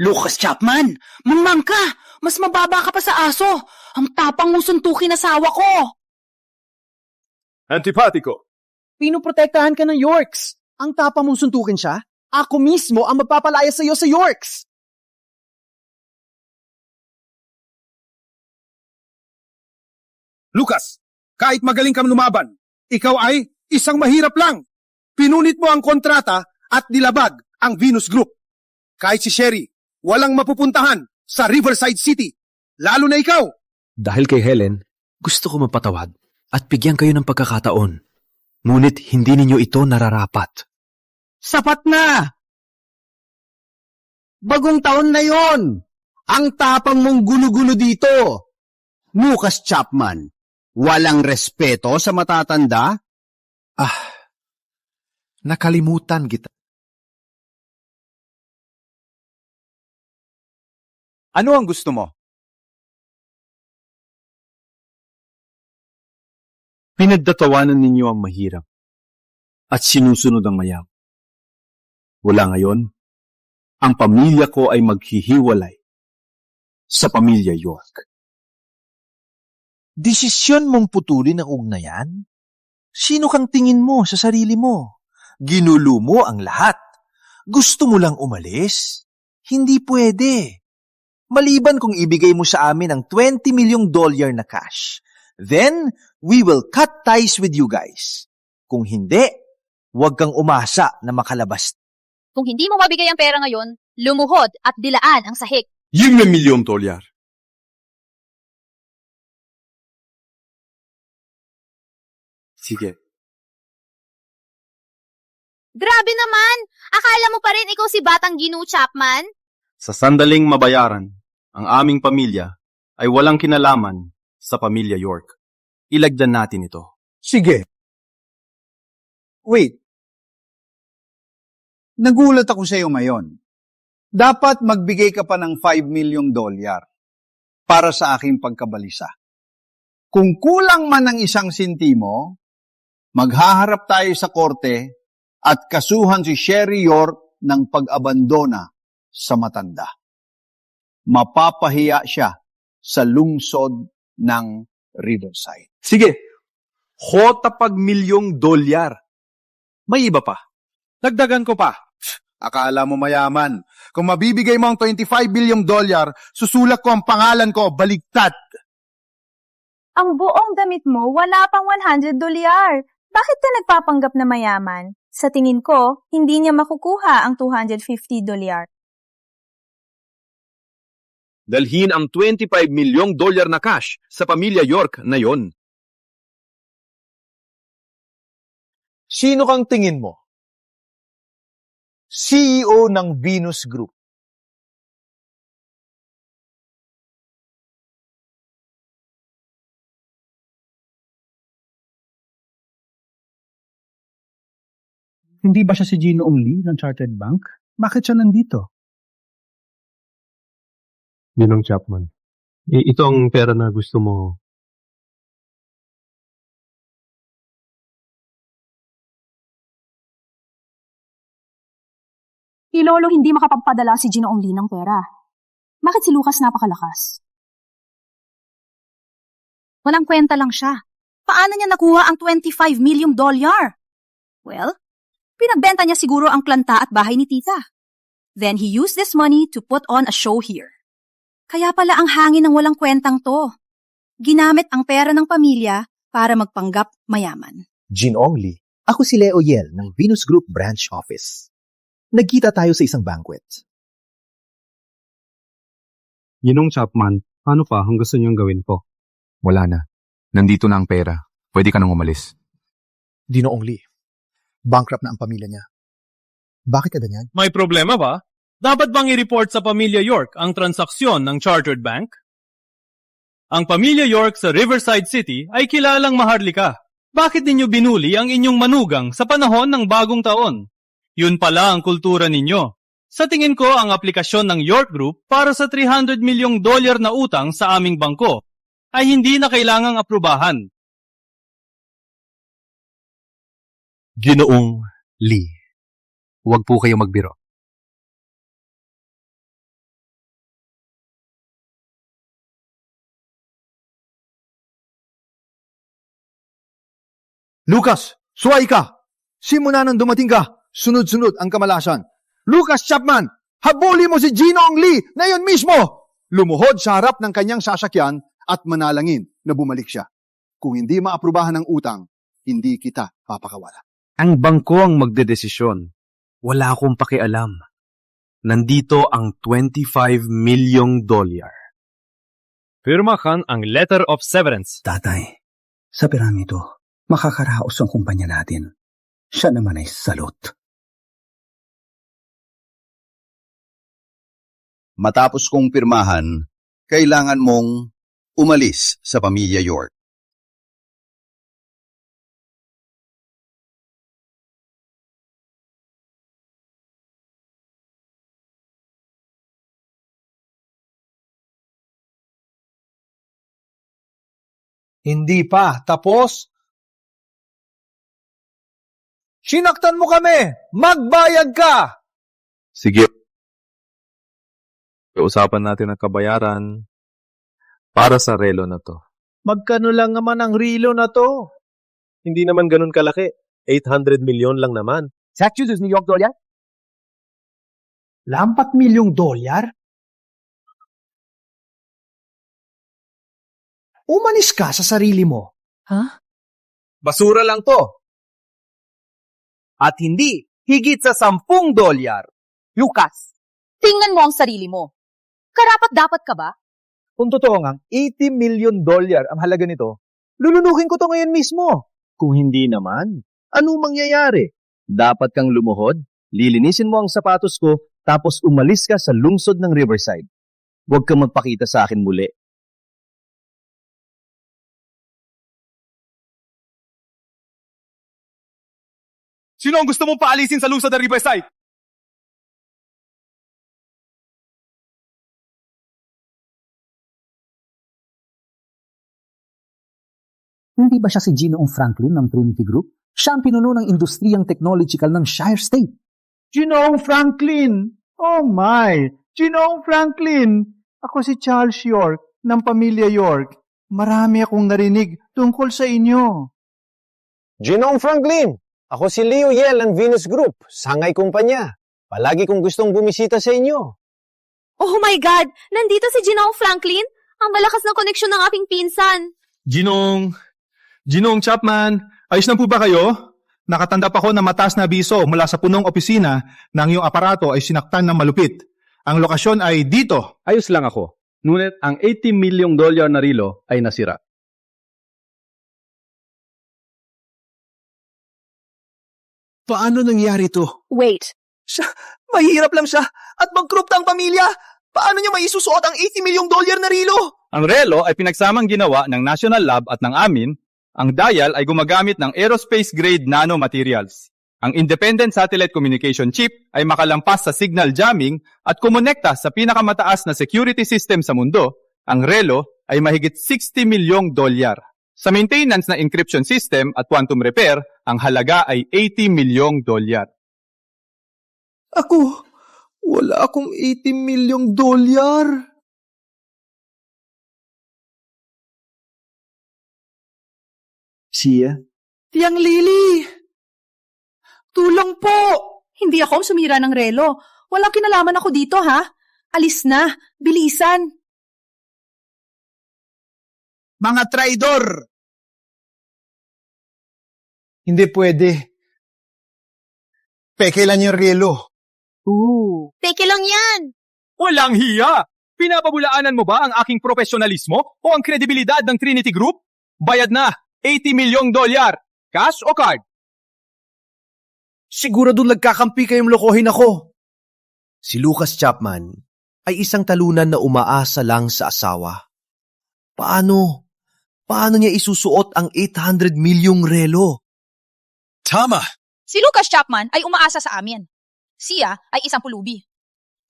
Lucas Chapman, mangmang ka! Mas mababa ka pa sa aso! Ang tapang mong suntukin asawa ko! Antipatiko. Pinoprotektahan ka ng Yorks. Ang tapang mong suntukin siya, ako mismo ang magpapalaya sa iyo sa Yorks. Lucas, kahit magaling kang lumaban, ikaw ay isang mahirap lang. Pinunit mo ang kontrata at nilabag ang Venus Group. Kahit si Sherry, walang mapupuntahan sa Riverside City, lalo na ikaw. Dahil kay Helen, gusto ko mapatawad at bigyan kayo ng pagkakataon. Ngunit hindi ninyo ito nararapat. Sapat na! Bagong taon na yon. Ang tapang mong gulo-gulo dito. Lucas Chapman, walang respeto sa matatanda? Nakalimutan kita. Ano ang gusto mo? Pinagtatawanan ninyo ang mahirap at sinusunod ang mayam. Wala ngayon, ang pamilya ko ay maghihiwalay sa pamilya York. Desisyon mong putulin ang ugnayan? Sino kang tingin mo sa sarili mo? Ginulo mo ang lahat. Gusto mo lang umalis? Hindi pwede. Maliban kung ibigay mo sa amin ang $20 million na cash. Then, we will cut ties with you guys. Kung hindi, huwag kang umasa na makalabas. Kung hindi mo mabigay ang pera ngayon, lumuhod at dilaan ang sahig. $1 milyon. Sige. Grabe naman! Akala mo pa rin ikaw si Batang Ginu Chapman? Sa sandaling mabayaran, ang aming pamilya ay walang kinalaman sa pamilya York. Ilagdan natin ito. Sige. Wait. Nagulat ako sa iyo ngayon. Dapat magbigay ka pa ng $5 million para sa aking pagkabalisa. Kung kulang man ng isang sentimo, maghaharap tayo sa korte at kasuhan si Sherry York ng pag-abandona sa matanda. Mapapahiya siya sa lungsod ng Riverside. Sige, $1 milyong. May iba pa. Dagdagan ko pa. Akala mo mayaman. Kung mabibigay mo ang $25 billion, susulat ko ang pangalan ko baligtad. Ang buong damit mo, wala pang $100. Bakit ka nagpapanggap na mayaman? Sa tingin ko, hindi niya makukuha ang $250. Dalhin ang $25 milyong na cash sa pamilya York na yon. Sino kang tingin mo? CEO ng Venus Group. Hindi ba siya si Ginoong Lee ng Chartered Bank? Bakit siya nandito? Ginong Chapman. Ito ang pera na gusto mo. Si Lolo hindi makapagpadala si Ginoong Lee ng pera. Bakit si Lucas napakalakas? Walang kwenta lang siya. Paano niya nakuha ang $25 million? Well, pinagbenta niya siguro ang planta at bahay ni tita. Then he used this money to put on a show here. Kaya pala ang hangin ng walang kwentang to. Ginamit ang pera ng pamilya para magpanggap mayaman. Ginoong Lee, ako si Leo Yel ng Venus Group Branch Office. Nagkita tayo sa isang banquet. Ginong Chapman, paano pa ang gusto niyong gawin ko? Wala na. Nandito na ang pera. Pwede ka nang umalis. Ginoong Lee, bankrupt na ang pamilya niya. Bakit ka ganyan? May problema ba? Dapat bang i-report sa pamilya York ang transaksyon ng Chartered Bank? Ang pamilya York sa Riverside City ay kilalang maharlika. Bakit ninyo binuli ang inyong manugang sa panahon ng bagong taon? Yun pala ang kultura ninyo. Sa tingin ko, ang aplikasyon ng York Group para sa $300 milyong na utang sa aming bangko ay hindi na kailangang aprubahan. Ginoong Lee, huwag po kayo magbiro. Lucas, suway ka! Simula nang dumating ka, sunod-sunod ang kamalasan. Lucas Chapman, habuli mo si Ginoong Lee na yun mismo! Lumuhod sa harap ng kanyang sasakyan at manalangin na bumalik siya. Kung hindi maaprubahan ng utang, hindi kita papakawala. Ang bangko ang magdedesisyon. Wala akong pakialam. Nandito ang $25 milyong. Pirmahan ang letter of severance. Tatay, sa piramito, makakaraos ang kumpanya natin. Siya naman ay salot. Matapos kong pirmahan, kailangan mong umalis sa pamilya York. Hindi pa. Tapos? Sinaktan mo kami! Magbayad ka! Sige. Usapan natin ang kabayaran para sa relo na to. Magkano lang naman ang relo na to? Hindi naman ganun kalaki. 800 milyon lang naman. Massachusetts, New York dollar? $4 milyong? Umalis ka sa sarili mo. Basura lang to. At hindi higit sa $10. Lucas, tingnan mo ang sarili mo. Karapat-dapat ka ba? Kung totoo nga, $80 million ang halaga nito, lulunukin ko to ngayon mismo. Kung hindi naman, ano mangyayari? Dapat kang lumuhod, lilinisin mo ang sapatos ko, tapos umalis ka sa lungsod ng Riverside. Huwag kang magpakita sa akin muli. Sino ang gusto mong paalisin sa lungsod ng Riverside? Hindi ba siya si Ginoong Franklin ng Trinity Group? Siya ang pinuno ng industriyang technological ng Shire State. Ginoong Franklin! Oh my! Ginoong Franklin! Ako si Charles York ng pamilya York. Marami akong narinig tungkol sa inyo. Ginoong Franklin! Ako si Leo Yel ng Venus Group, sangay kumpanya. Palagi kong gustong bumisita sa inyo. Oh my God! Nandito si Ginong Franklin? Ang malakas ng koneksyon ng aking pinsan. Ginong Chapman, ayos na po ba kayo? Nakatandap ako na mataas na abiso mula sa punong opisina na ang iyong aparato ay sinaktan ng malupit. Ang lokasyon ay dito. Ayos lang ako. Ngunit ang $80 milyong na relo ay nasira. Paano nangyari to? Wait. Mahirap lang siya at magkrupta ang pamilya. Paano niya maisusuot ang $80 milyong na relo? Ang relo ay pinagsamang ginawa ng National Lab at ng amin. Ang dial ay gumagamit ng aerospace-grade nanomaterials. Ang Independent Satellite Communication Chip ay makalampas sa signal jamming at kumonekta sa pinakamataas na security system sa mundo. Ang relo ay mahigit $60 milyong. Sa maintenance na encryption system at quantum repair, ang halaga ay $80 milyong. Ako, wala akong $80 milyong. Siya? Tiang Lily! Tulong po! Hindi ako sumira ng relo. Walang kinalaman ako dito, ha? Alis na. Bilisan. Mga traidor! Hindi pwede. Peke lang yung relo. Peke lang yan! Walang hiya! Pinapabulaanan mo ba ang aking profesionalismo o ang kredibilidad ng Trinity Group? Bayad na! $80 milyong. Cash o card? Sigurado nagkakampi kayong lokohin ako. Si Lucas Chapman ay isang talunan na umaasa lang sa asawa. Paano? Paano niya isusuot ang $800 milyong relo? Tama! Si Lucas Chapman ay umaasa sa amin. Siya ay isang pulubi.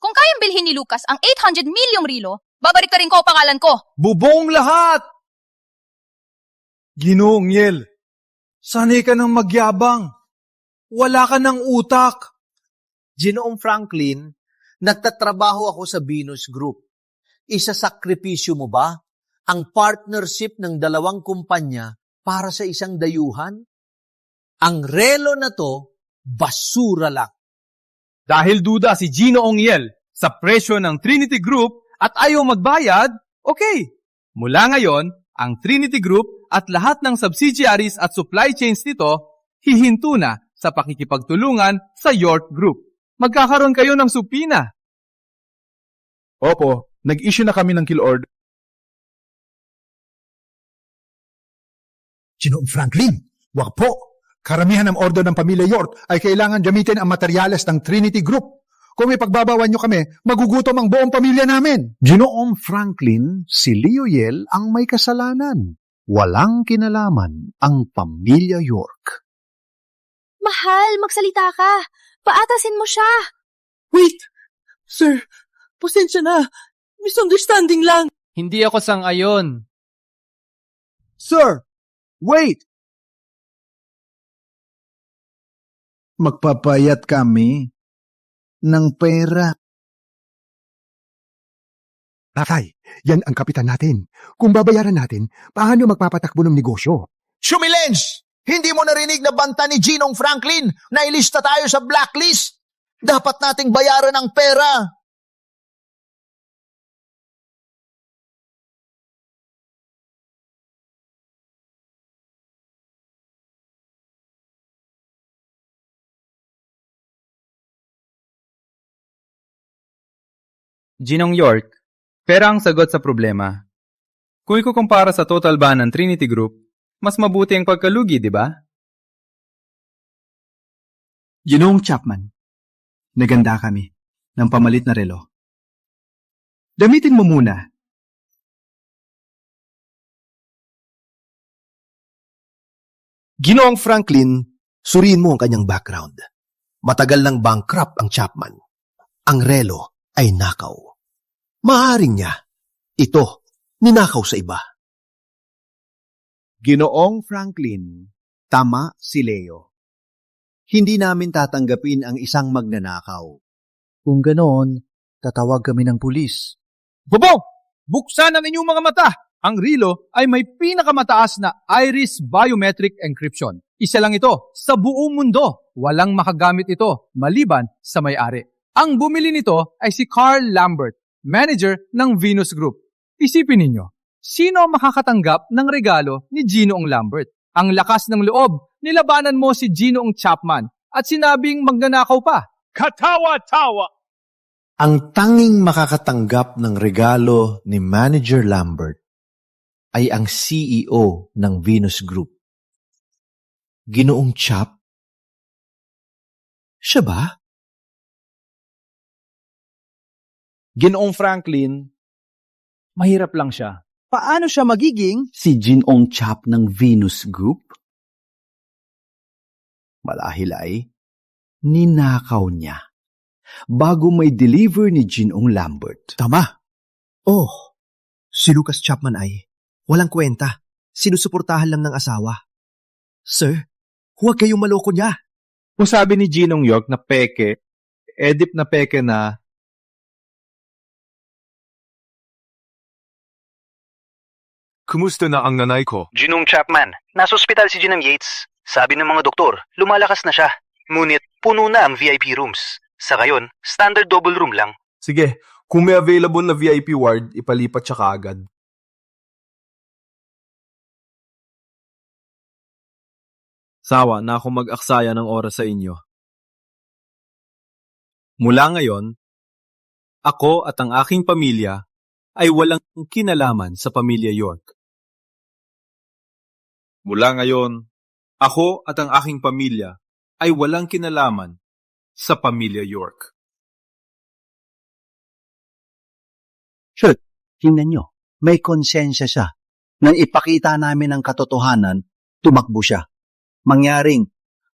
Kung kayang bilhin ni Lucas ang $800 milyong relo, babalik rin ko ang pangalan ko. Bubong lahat! Ginoong Yel, sanay ka ng magyabang. Wala ka ng utak. Ginoong Franklin, nagtatrabaho ako sa Venus Group. Isasakripisyo mo ba ang partnership ng dalawang kumpanya para sa isang dayuhan? Ang relo na to, basura lang. Dahil duda si Ginoong Yel sa presyo ng Trinity Group at ayaw magbayad, okay. Mula ngayon, ang Trinity Group at lahat ng subsidiaries at supply chains nito hihinto na sa pakikipagtulungan sa York Group. Magkakaroon kayo ng supina. Opo, nag-issue na kami ng kill order. Ginoong Franklin, wag po. Karamihan ng order ng pamilya York ay kailangan gamitin ang materyales ng Trinity Group. Kung may pagbabawan nyo kami, magugutom ang buong pamilya namin. Ginoong Franklin, si Leo Yel ang may kasalanan. Walang kinalaman ang pamilya York. Mahal, magsalita ka. Paatasin mo siya. Wait! Sir, pasensya na. Misunderstanding lang. Hindi ako sang-ayon. Sir, wait! Magpapayat kami ng pera. Tatay, yan ang kapitan natin. Kung babayaran natin, paano magpapatakbo ng negosyo? Shumilens! Hindi mo narinig na banta ni Ginong Franklin na ilista tayo sa blacklist? Dapat nating bayaran ang pera. Ginong York, pera ang sagot sa problema. Kung ikukumpara sa total ban ng Trinity Group, mas mabuti ang pagkalugi, di ba? Ginoong Chapman, naganda kami ng pamalit na relo. Gamitin mo muna. Ginoong Franklin, suriin mo ang kanyang background. Matagal nang bankrupt ang Chapman. Ang relo ay nakaw. Maaaring niya, ito, ninakaw sa iba. Ginoong Franklin, tama si Leo. Hindi namin tatanggapin ang isang magnanakaw. Kung ganoon, tatawag kami ng pulis. Bubong! Buksan ang inyong mga mata! Ang Rilo ay may pinakamataas na iris biometric encryption. Isa lang ito sa buong mundo. Walang makagamit ito maliban sa may-ari. Ang bumili nito ay si Carl Lambert, manager ng Venus Group. Isipin ninyo, sino ang makakatanggap ng regalo ni Ginoong Lambert? Ang lakas ng loob, nilabanan mo si Ginoong Chapman at sinabing magnanakaw pa. Katawa-tawa! Ang tanging makakatanggap ng regalo ni Manager Lambert ay ang CEO ng Venus Group. Ginoong Chap? Siya ba? Ginoong Franklin, mahirap lang siya. Paano siya magiging si Ginoong Chap ng Venus Group? Malahil ay ninakaw niya bago may deliver ni Ginoong Lambert. Tama. Oh, si Lucas Chapman ay walang kwenta. Sinusuportahan lang ng asawa. Sir, huwag kayong maloko niya. Kung sabi ni Ginong York na peke, edip na peke na. Kumusta na ang nanay ko? Ginong Chapman, nasa ospital si Ginong Yates. Sabi ng mga doktor, lumalakas na siya. Ngunit puno na ang VIP rooms. Sa ngayon, standard double room lang. Sige, kung may available na VIP ward, ipalipat siya kaagad. Sawa na akong mag-aksaya ng oras sa inyo. Mula ngayon, ako at ang aking pamilya ay walang kinalaman sa pamilya York. Mula ngayon, ako at ang aking pamilya ay walang kinalaman sa pamilya York. Shoot, tingnan nyo, may konsensya siya. Nang ipakita namin ang katotohanan, tumakbo siya. Mangyaring,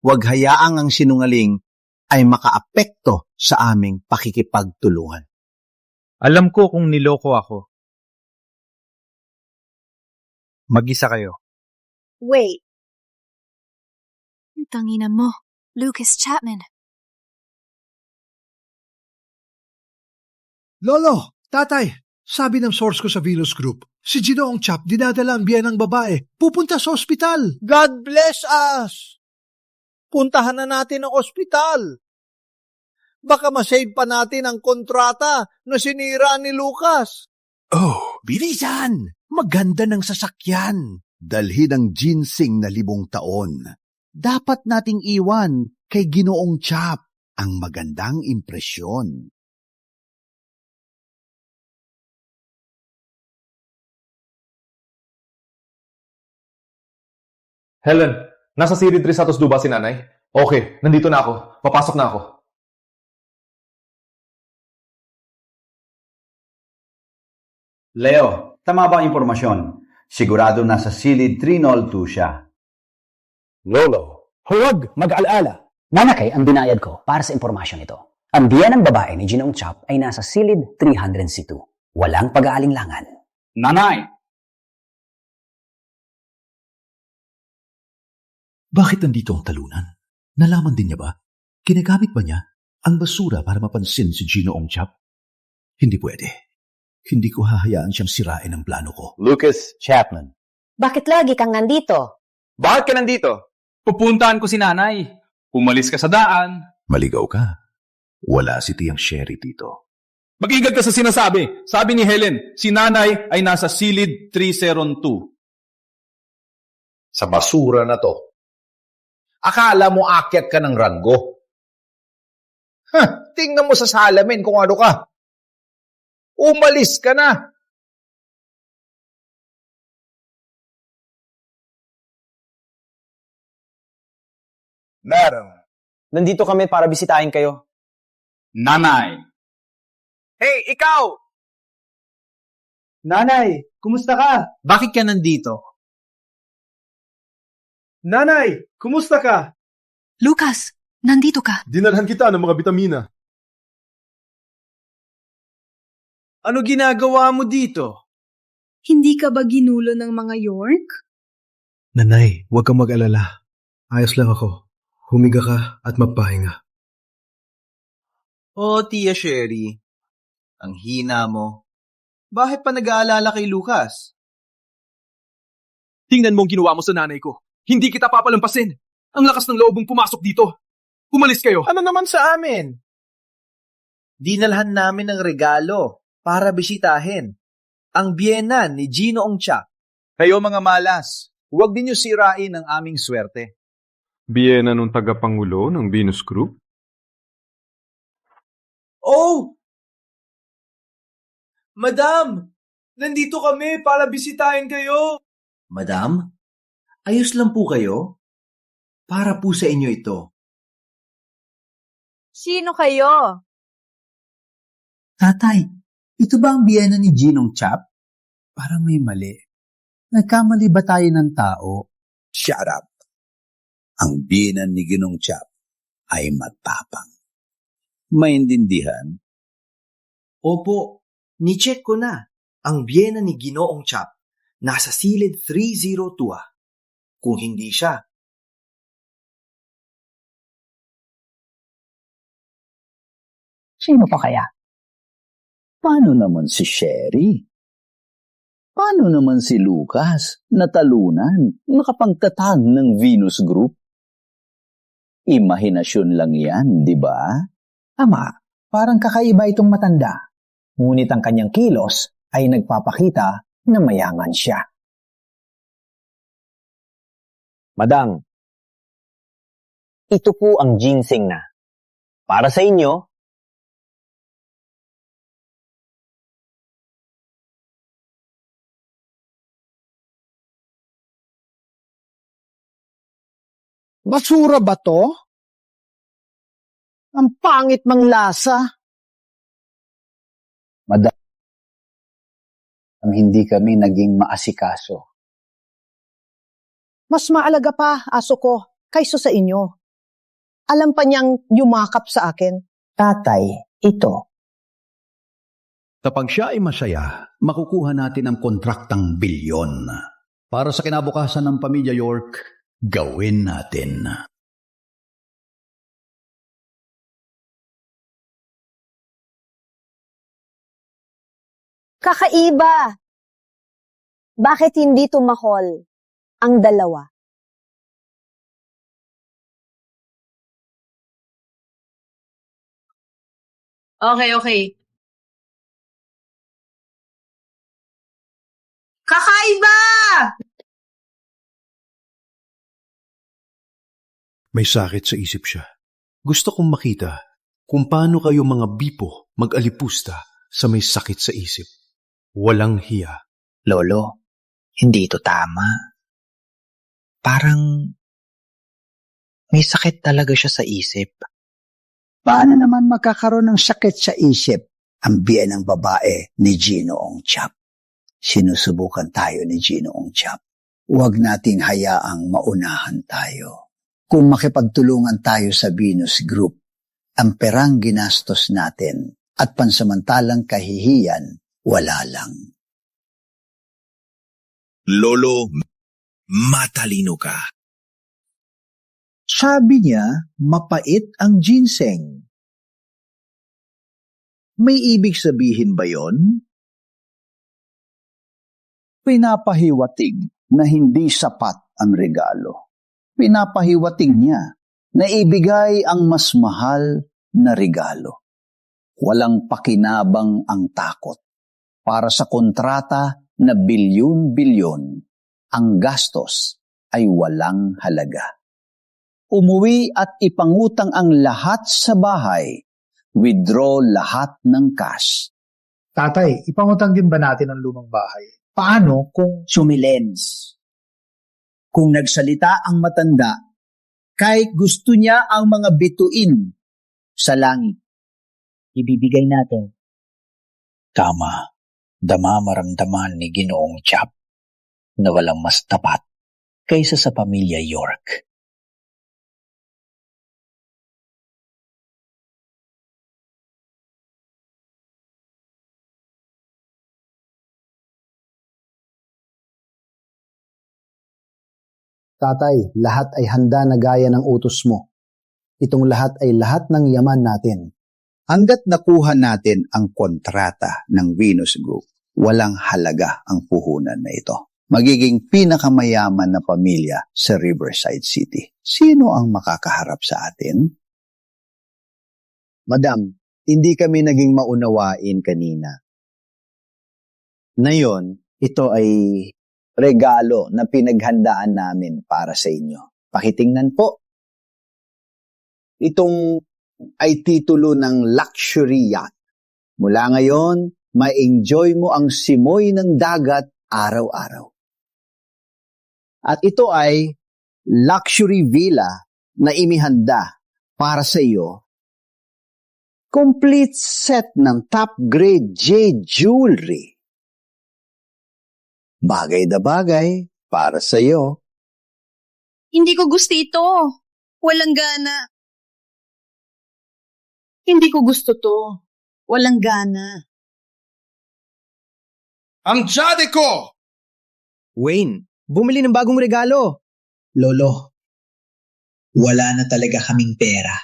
wag hayaang ang sinungaling ay makaapekto sa aming pakikipagtulungan. Alam ko kung niloko ako. Mag-isa kayo. Wait. Tangina mo, Lucas Chapman. Lolo, tatay, sabi ng source ko sa Venus Group, si Ginoong Chap dinadala ang biyanang babae, pupunta sa ospital. God bless us! Puntahan na natin ang ospital. Baka masave pa natin ang kontrata na sinira ni Lucas. Oh, bilisan! Maganda ng sasakyan. Dalhin ang ginseng na 5 taon. Dapat nating iwan kay Ginoong Chap ang magandang impresyon. Helen, nasa Silid 3 Santos Duba si nanay? Okay, nandito na ako. Papasok na ako. Leo, tama ba ang impormasyon? Sigurado nasa Silid 302 siya. Lolo, huwag mag-alala. Nanakay ang binayad ko para sa impormasyon ito. Ang biyan ng babae ni Ginoong Chap ay nasa Silid 302. Walang pag-aalinlangan. Nanay! Bakit nandito ang talunan? Nalaman din niya ba? Kinagamit ba niya ang basura para mapansin si Ginoong Chap? Hindi pwede. Hindi ko hahayaan siyang sirain ang plano ko. Lucas Chapman. Bakit lagi kang nandito? Bakit ka nandito? Pupuntahan ko si nanay. Umalis ka sa daan. Maligaw ka. Wala si Tiyang Sherry dito. Mag-ingat ka sa sinasabi. Sabi ni Helen, si nanay ay nasa Silid 302. Sa basura na to. Akala mo akyat ka ng ranggo. Tingnan mo sa salamin kung ano ka. Umalis ka na. Madam, nandito kami para bisitahin kayo. Nanay. Hey, ikaw! Nanay, kumusta ka? Bakit ka nandito? Nanay, kumusta ka? Lucas, nandito ka. Dinalhan kita ng mga bitamina. Ano ginagawa mo dito? Hindi ka ba ginulo ng mga York? Nanay, huwag kang mag-alala. Ayos lang ako. Humiga ka at magpahinga. Oh, Tia Sherry, ang hina mo. Bakit pa nag-aalala kay Lucas? Tingnan mo ang ginawa mo sa nanay ko. Hindi kita papalampasin. Ang lakas ng loob mong pumasok dito. Umalis kayo. Ano naman sa amin? Dinalhan namin ng regalo para bisitahin ang biyenan ni Ginoong Chap. Kayo mga malas, huwag din niyo sirain ang aming swerte. Biyena nung tagapangulo ng Venus Group? Oh! Madam! Nandito kami para bisitahin kayo. Madam, ayos lang po kayo? Para po sa inyo ito. Sino kayo? Tatay, ito ba ang biyena ni Ginong Chap? Parang may mali. Nagkamali ba tayo ng tao? Shut up. Ang biyenan ni Ginong Chap ay matapang. Maintindihan? Opo, ni-check ko na. Ang biyena ni Ginoong Chap nasa silid 302. Kung hindi siya, Sino pa kaya? Paano naman si Sherry? Paano naman si Lucas, natalunan, nakapagtatag ng Venus Group? Imahinasyon lang yan, di ba? Ama, parang kakaiba itong matanda. Ngunit ang kanyang kilos ay nagpapakita na mayaman siya. Madang, ito po ang ginseng na. Para sa inyo, Basura ba to? Ang pangit mang lasa. Madam, hindi kami naging maasikaso. Mas maalaga pa, aso ko, kaysa sa inyo. Alam pa niyang yumakap sa akin. Tatay, ito. Kapag siya ay masaya, makukuha natin ang kontraktang bilyon. Para sa kinabukasan ng pamilya York, gawin natin. Kakaiba! Bakit hindi tumakol ang dalawa? Okay. Kakaiba! May sakit sa isip siya. Gusto kong makita kung paano kayo mga bipo mag-alipusta sa may sakit sa isip. Walang hiya. Lolo, hindi ito tama. Parang may sakit talaga siya sa isip. Paano naman magkakaroon ng sakit sa isip ang biyenang babae ni Ginoong Chap? Sinusubukan tayo ni Ginoong Chap. Huwag nating hayaang maunahan tayo. Kung makipagtulungan tayo sa Venus Group, ang perang ginastos natin at pansamantalang kahihiyan, wala lang. Lolo, matalino ka. Sabi niya, mapait ang ginseng. May ibig sabihin ba yon? Pinapahiwatig na hindi sapat ang regalo. Pinapahiwatig niya na ibigay ang mas mahal na regalo. Walang pakinabang ang takot. Para sa kontrata na bilyon-bilyon, ang gastos ay walang halaga. Umuwi at ipangutang ang lahat sa bahay. Withdraw lahat ng cash. Tatay, ipangutang din ba natin ang lumang bahay? Paano kung sumilens? Kung nagsalita ang matanda, kahit gusto niya ang mga bituin sa langit, ibibigay natin. Tama, maramdaman ni Ginoong Chap na walang mas tapat kaysa sa pamilya York. Tatay, lahat ay handa na gaya ng utos mo. Itong lahat ay lahat ng yaman natin. Hanggat nakuha natin ang kontrata ng Venus Group, walang halaga ang puhunan na ito. magiging pinakamayaman na pamilya sa Riverside City. Sino ang makakaharap sa atin? Madam, hindi kami naging maunawain kanina. Ngayon, ito ay regalo na pinaghandaan namin para sa inyo. Pakitingnan po. Itong ay titulo ng luxury yacht. Mula ngayon, ma-enjoy mo ang simoy ng dagat araw-araw. At ito ay luxury villa na imihanda para sa iyo. Complete set ng top-grade jade jewelry. Bagay na bagay para sa iyo. Hindi ko gusto ito. Walang gana. Hindi ko gusto to. Walang gana. Ang jade ko! Wayne, bumili ng bagong regalo. Lolo, wala na talaga kaming pera.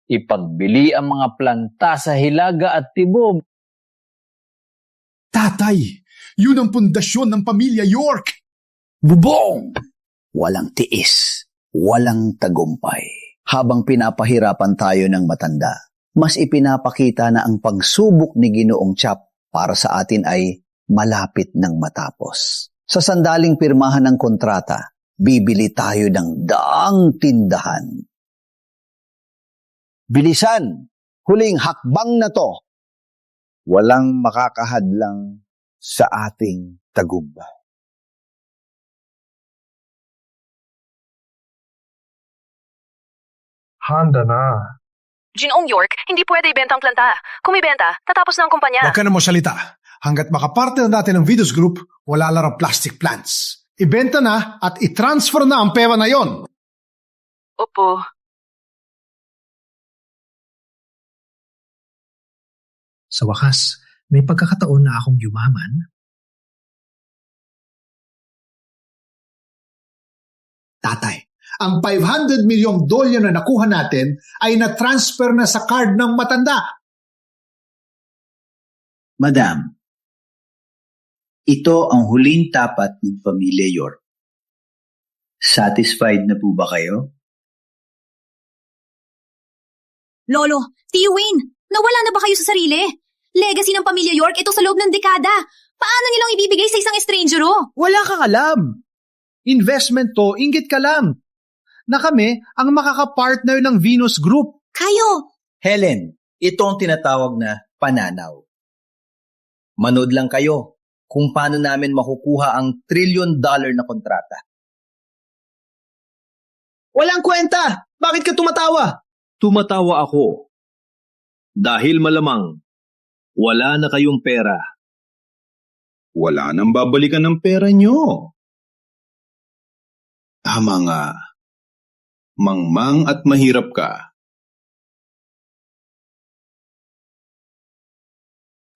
Ipagbili ang mga planta sa Hilaga at Tibob. Tatay, yun ang pundasyon ng pamilya York. Bubong! Walang tiis, walang tagumpay. Habang pinapahirapan tayo ng matanda, mas ipinapakita na ang pagsubok ni Ginoong Chap para sa atin ay malapit ng matapos. Sa sandaling pirmahan ng kontrata, bibili tayo ng daang tindahan. Bilisan! Huling hakbang na to! Walang makakahadlang sa ating tagumpay. Handa na. Ginoong York, hindi pwede ibenta ang planta. Kung ibenta, tatapos na ang kumpanya. Huwag ka na mo salita. Hanggat makapartner natin ng Venus Group, wala larang plastic plants. Ibenta na at i-transfer na ang pera na yon. Opo. Sa wakas, may pagkakataon na akong yumaman. Tatay, ang $500 million na nakuha natin ay na-transfer na sa card ng matanda. Madam, ito ang huling tapat ng pamilya York. Satisfied na po ba kayo? Lolo, Tio Wayne, nawala na ba kayo sa sarili? Legacy ng pamilya York ito sa loob ng dekada. Paano nilang ibibigay sa isang estrangero? Wala kang alam. Investment to, inggit ka lang. Na kami ang makakapartner ng Venus Group. Kayo! Helen, ito ang tinatawag na pananaw. Manood lang kayo kung paano namin makukuha ang $1 trillion na kontrata. Walang kwenta! Bakit ka tumatawa? Tumatawa ako. Dahil malamang, wala na kayong pera. Wala nang babalikan ng pera nyo. Tama nga. Mangmang at mahirap ka.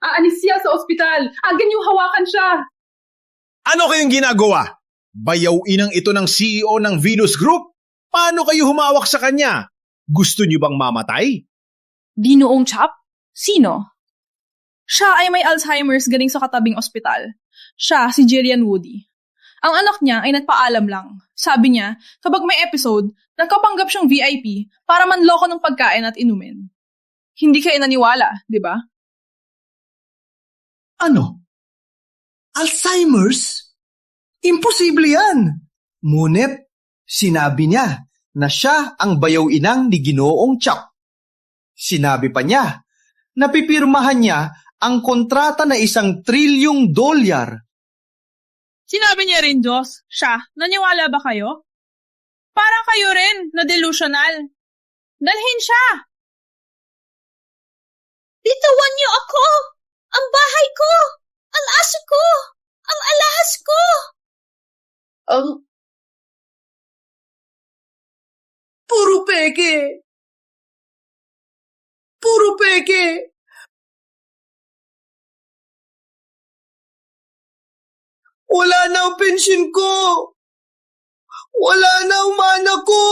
Aalis siya sa ospital. Agad niyo hawakan siya. Ano kayong ginagawa? Bayawin ang ito ng CEO ng Venus Group? Paano kayo humawak sa kanya? Gusto niyo bang mamatay? Ginoong Chap? Sino? Siya ay may Alzheimer's galing sa katabing ospital. Siya si Jillian Woody. Ang anak niya ay nagpaalam lang. Sabi niya, kapag may episode, nagkapanggap siyang VIP para manloko ng pagkain at inumin. Hindi kayo naniwala, di ba? Ano? Alzheimer's? Imposible yan! Ngunit, sinabi niya na siya ang bayaw-inang ni Ginoong Chap. Sinabi pa niya, napipirmahan niya ang kontrata na $1 trillion. Sinabi niya rin, Diyos, siya, naniwala ba kayo? Parang kayo rin, na delusional. Dalhin siya! Bitawan niyo ako! Ang bahay ko! Ang aso ko! Ang alahas ko! Puro peke! Puro peke! Wala na ang pensyon ko! Wala na ang mana ko!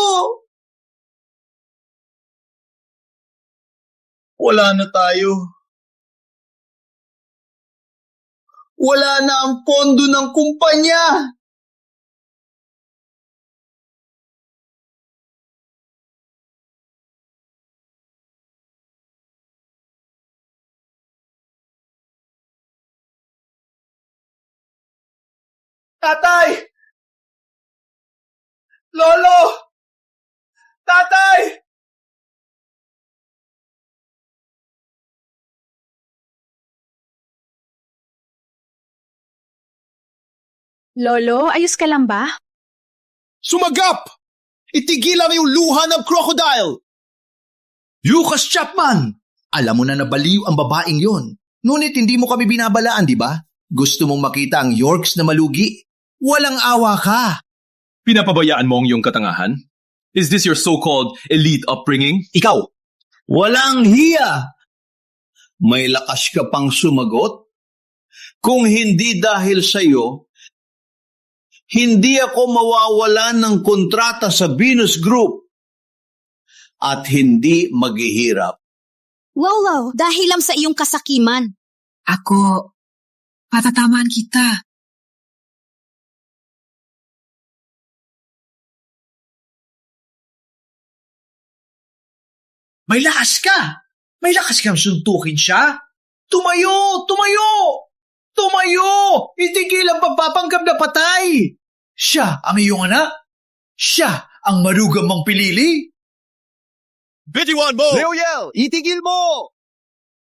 Wala na tayo. Wala na ang pondo ng kumpanya. Tatay! Lolo! Tatay! Lolo, ayos ka lang ba? Sumagap! Itigil ang iyong luha ng crocodile! Lucas Chapman! Alam mo na nabaliw ang babaeng yon. Ngunit hindi mo kami binabalaan, di ba? Gusto mong makita ang Yorks na malugi? Walang awa ka! Pinapabayaan mo ang iyong katangahan? Is this your so-called elite upbringing? Ikaw! Walang hiya! May lakas ka pang sumagot? Kung hindi dahil sa iyo, hindi ako mawawalan ng kontrata sa Venus Group at hindi maghihirap. Lolo, dahil lang sa iyong kasakiman. Ako, patatamaan kita. May lakas ka! May lakas kang suntukin siya! Tumayo! Tumayo! Tumayo! Itigil ang pagpapanggap na patay! Siya ang iyong anak? Siya ang marugang mong pilili? Bitiwan mo! Leoyel, itigil mo!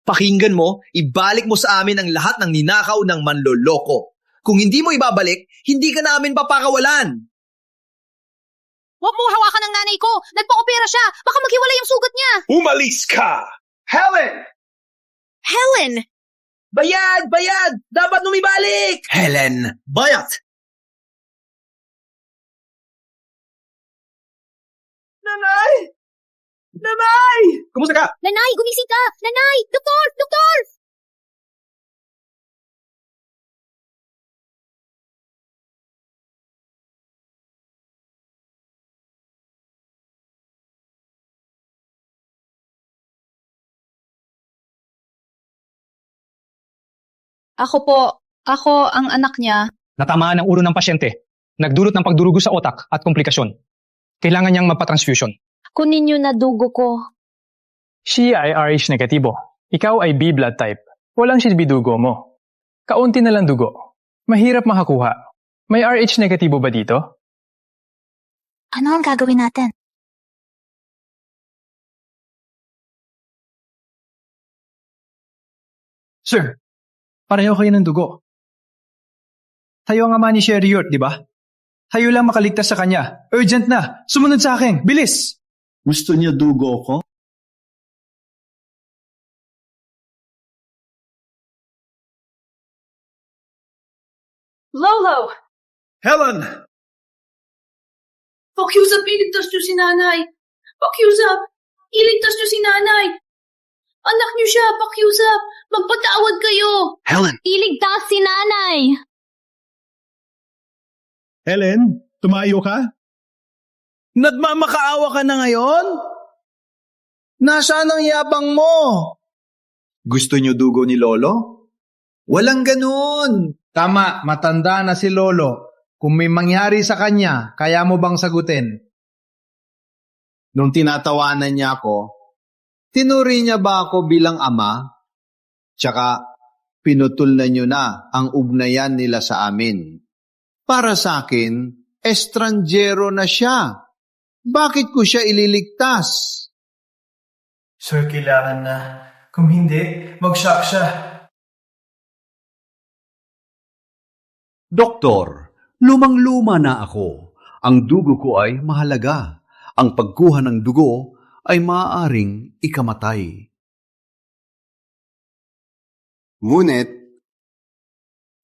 Pakinggan mo, ibalik mo sa amin ang lahat ng ninakaw ng manloloko. Kung hindi mo ibabalik, hindi ka namin papakawalan. Huwag mo hawakan ng nanay ko! Nagpa-opera siya! Baka maghiwalay yung sugat niya! Umalis ka! Helen! Helen! Bayad! Bayad! Dapat numibalik! Helen! Bayat! Nanay! Nanay! Kumusta ka? Nanay, gumising ka! Nanay! Doktor! Doktor! Ako ang anak niya. Natamaan ang ulo ng pasyente. Nagdulot ng pagdurugo sa otak at komplikasyon. Kailangan niyang magpa-transfusion. Kunin niyo na dugo ko. Siya ay RH negatibo. Ikaw ay B blood type. Walang CB dugo mo. Kaunti na lang dugo. Mahirap makakuha. May RH negatibo ba dito? Ano ang gagawin natin? Sir, pareho kayo ng dugo. Tayo ang ama ni Sherry York, di ba? Tayo lang makaligtas sa kanya. Urgent na. Sumunod sa akin. Bilis! Gusto niya dugo ko? Lolo! Helen! Pakiusap, iligtas niyo si nanay. Pakiusap, iligtas niyo si nanay. Anak niyo siya, pakiusap. Magpatawad kayo. Helen! Iligtas si nanay! Helen, tumayo ka? Nagmamakaawa ka na ngayon? Nasaan ang yabang mo? Gusto niyo dugo ni Lolo? Walang ganun. Tama, matanda na si Lolo. Kung may mangyari sa kanya, kaya mo bang sagutin? Nung tinatawanan niya ako, tinuri niya ba ako bilang ama? Tsaka, pinutol na niyo na ang ugnayan nila sa amin. Para sa akin, estranjero na siya. Bakit ko siya ililigtas? Sir, kailangan na. Kung hindi, mag-shock siya. Doktor, lumang-luma na ako. Ang dugo ko ay mahalaga. Ang pagkuha ng dugo ay maaaring ikamatay. Ngunit,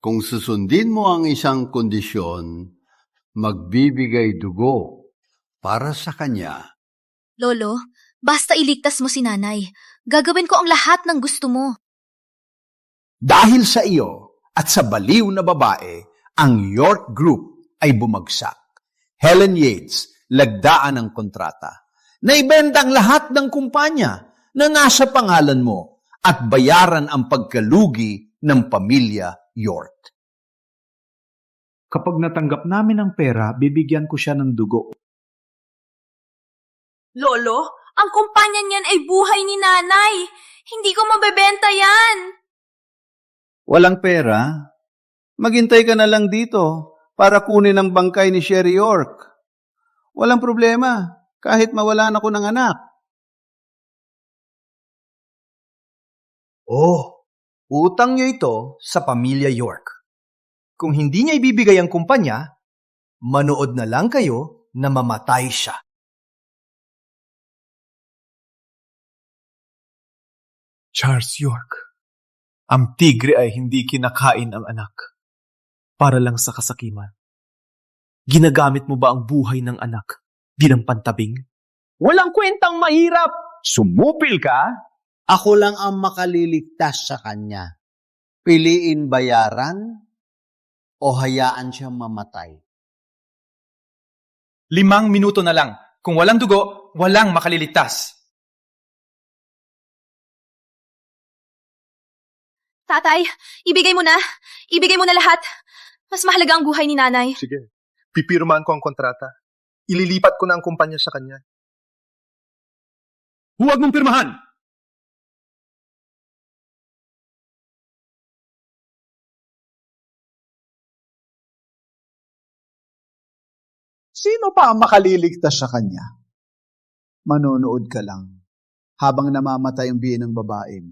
kung susundin mo ang isang kondisyon, magbibigay dugo para sa kanya. Lolo, basta iligtas mo si nanay. Gagawin ko ang lahat ng gusto mo. Dahil sa iyo at sa baliw na babae, ang York Group ay bumagsak. Helen Yates, lagdaan ng kontrata. Naibenta ang lahat ng kumpanya na nasa pangalan mo at bayaran ang pagkalugi ng pamilya York. Kapag natanggap namin ang pera, bibigyan ko siya ng dugo. Lolo, ang kumpanya niyan ay buhay ni nanay. Hindi ko mabebenta yan. Walang pera? Maghintay ka na lang dito para kunin ang bangkay ni Sherry York. Walang problema, kahit mawalan ako ng anak. Oh, utang niyo ito sa pamilya York. Kung hindi niya ibibigay ang kumpanya, manood na lang kayo na mamatay siya. Charles York, ang tigre ay hindi kinakain ang anak para lang sa kasakiman. Ginagamit mo ba ang buhay ng anak bilang pantabing? Walang kwentang mahirap! Sumupil ka? Ako lang ang makaliligtas sa kanya. Piliin bayaran o hayaan siyang mamatay. 5 minuto na lang. Kung walang dugo, walang makaliligtas. Tatay, ibigay mo na. Ibigay mo na lahat. Mas mahalaga ang buhay ni nanay. Sige, pipirmahan ko ang kontrata. Ililipat ko na ang kumpanya sa kanya. Huwag mong pirmahan! Sino pa ang makaliligtas sa kanya? Manonood ka lang habang namamatay ang biye ng babaeng.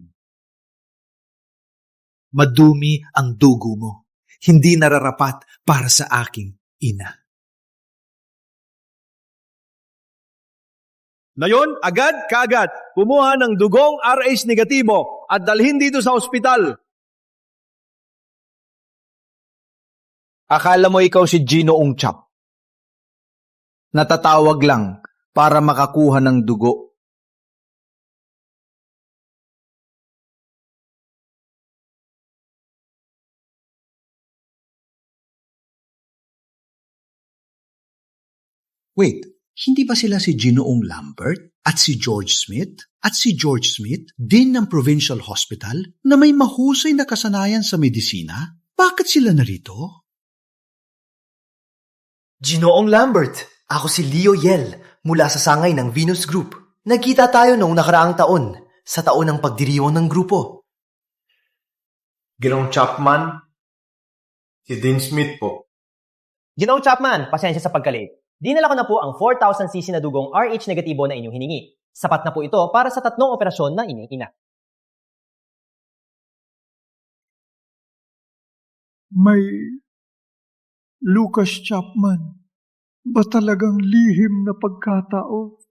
Madumi ang dugo mo. Hindi nararapat para sa aking ina. Ngayon, kaagad, kumuha ng dugong RH negatibo at dalhin dito sa ospital. Akala mo ikaw si Gino Ongchap? Natatawag lang para makakuha ng dugo. Wait, hindi ba sila si Ginoong Lambert at si George Smith? At si George Smith din ng Provincial Hospital na may mahusay na kasanayan sa medisina? Bakit sila narito? Ginoong Lambert, ako si Leo Yel mula sa sangay ng Venus Group. Nagkita tayo noong nakaraang taon sa taon ng pagdiriwang ng grupo. Ginoong Chapman, si Dean Smith po. Ginoong Chapman, pasensya sa pagka-late. Dinala ko na po ang 4,000cc na dugong RH negatibo na inyong hiningi. Sapat na po ito para sa 3 operasyon ng inyong ina. May Lucas Chapman, ba talagang lihim na pagkatao?